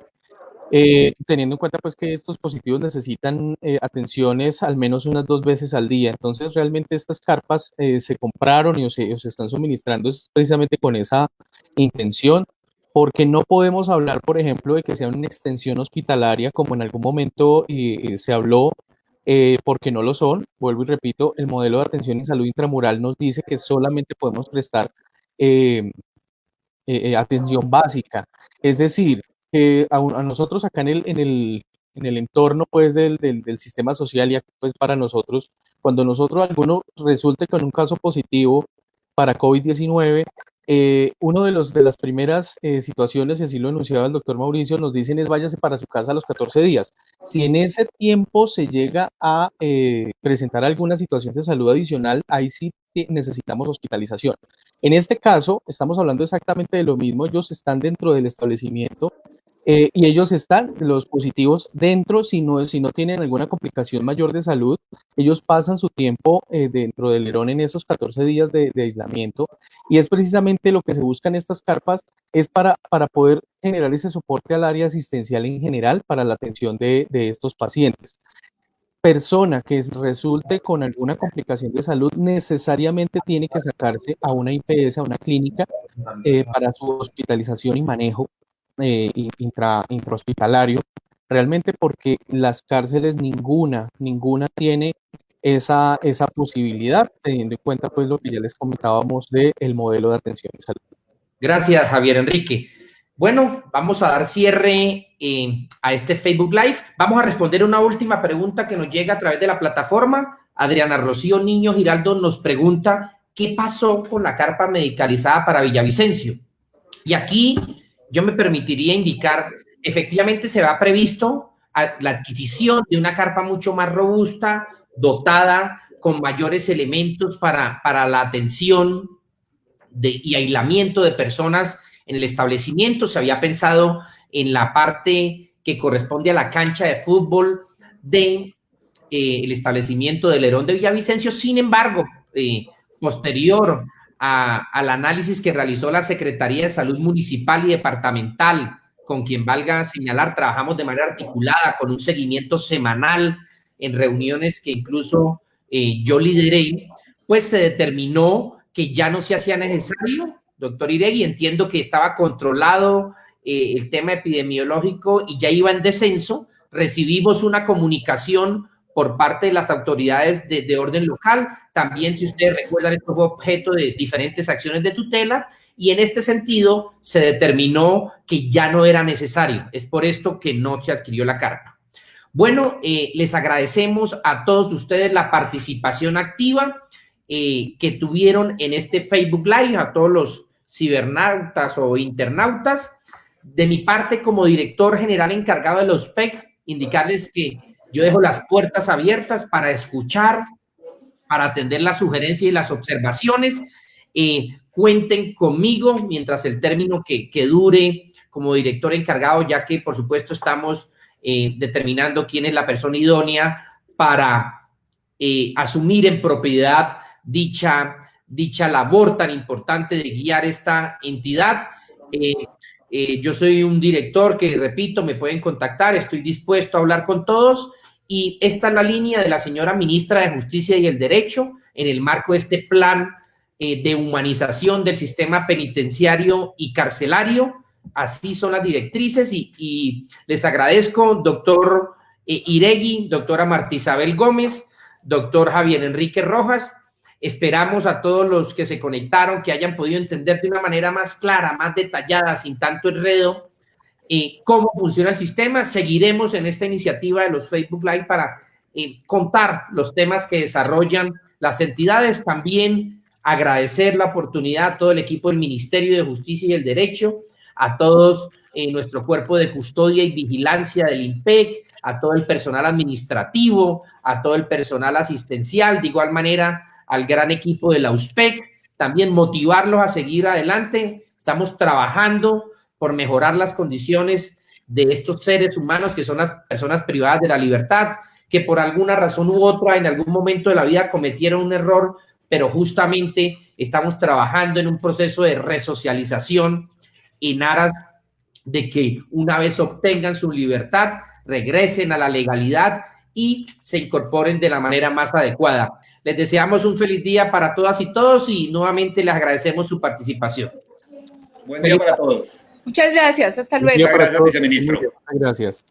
Teniendo en cuenta pues que estos positivos necesitan atenciones al menos unas 2 veces al día. Entonces realmente estas carpas se compraron y se están suministrando precisamente con esa intención, porque no podemos hablar, por ejemplo, de que sea una extensión hospitalaria como en algún momento se habló, porque no lo son. Vuelvo y repito, el modelo de atención en salud intramural nos dice que solamente podemos prestar atención básica, es decir, que a nosotros acá en el entorno pues del sistema social y pues para nosotros, cuando alguno resulte con un caso positivo para COVID-19, uno de las primeras situaciones, y así lo enunciaba el doctor Mauricio, nos dicen es váyase para su casa a los 14 días. Si en ese tiempo se llega a presentar alguna situación de salud adicional, ahí sí necesitamos hospitalización. En este caso, estamos hablando exactamente de lo mismo. Ellos están dentro del establecimiento y ellos están, los positivos, dentro. Si no tienen alguna complicación mayor de salud, ellos pasan su tiempo dentro del ERON en esos 14 días de aislamiento. Y es precisamente lo que se busca en estas carpas, es para poder generar ese soporte al área asistencial en general para la atención de estos pacientes. Persona que resulte con alguna complicación de salud necesariamente tiene que sacarse a una IPS, a una clínica, para su hospitalización y manejo intrahospitalario, realmente porque las cárceles ninguna tiene esa posibilidad, teniendo en cuenta pues lo que ya les comentábamos del modelo de atención en salud. Gracias, Javier Enrique. Bueno, vamos a dar cierre a este Facebook Live. Vamos a responder una última pregunta que nos llega a través de la plataforma. Adriana Rocío Niño Giraldo nos pregunta, ¿qué pasó con la carpa medicalizada para Villavicencio? Y aquí yo me permitiría indicar, efectivamente se va previsto la adquisición de una carpa mucho más robusta, dotada con mayores elementos para la atención y aislamiento de personas el establecimiento. Se había pensado en la parte que corresponde a la cancha de fútbol de el establecimiento del Herón de Villavicencio. Sin embargo, posterior al análisis que realizó la Secretaría de Salud Municipal y Departamental, con quien valga señalar, trabajamos de manera articulada con un seguimiento semanal en reuniones que incluso yo lideré, pues se determinó que ya no se hacía necesario, doctor Iregui. Entiendo que estaba controlado el tema epidemiológico y ya iba en descenso. Recibimos una comunicación por parte de las autoridades de orden local. También, si ustedes recuerdan, esto fue objeto de diferentes acciones de tutela y en este sentido se determinó que ya no era necesario. Es por esto que no se adquirió la carpa. Bueno, les agradecemos a todos ustedes la participación activa que tuvieron en este Facebook Live, a todos los cibernautas o internautas. De mi parte, como director general encargado de los PEC, indicarles que yo dejo las puertas abiertas para escuchar, para atender las sugerencias y las observaciones. Cuenten conmigo mientras el término que dure como director encargado, ya que por supuesto estamos determinando quién es la persona idónea para asumir en propiedad dicha labor tan importante de guiar esta entidad. Yo soy un director que, repito, me pueden contactar, estoy dispuesto a hablar con todos y esta es la línea de la señora ministra de Justicia y el Derecho en el marco de este plan de humanización del sistema penitenciario y carcelario. Así son las directrices y les agradezco, doctor Iregui, doctora Marta Isabel Gómez, doctor Javier Enrique Rojas. Esperamos a todos los que se conectaron que hayan podido entender de una manera más clara, más detallada, sin tanto enredo, cómo funciona el sistema. Seguiremos en esta iniciativa de los Facebook Live para contar los temas que desarrollan las entidades. También agradecer la oportunidad a todo el equipo del Ministerio de Justicia y el Derecho, a todos nuestro cuerpo de custodia y vigilancia del IMPEC, a todo el personal administrativo, a todo el personal asistencial, de igual manera al gran equipo de la USPEC, también motivarlos a seguir adelante. Estamos trabajando por mejorar las condiciones de estos seres humanos que son las personas privadas de la libertad, que por alguna razón u otra en algún momento de la vida cometieron un error, pero justamente estamos trabajando en un proceso de resocialización en aras de que una vez obtengan su libertad, regresen a la legalidad y se incorporen de la manera más adecuada. Les deseamos un feliz día para todas y todos y nuevamente les agradecemos su participación. Buen día para todos. Muchas gracias. Hasta luego. Muchas gracias, viceministro. Gracias.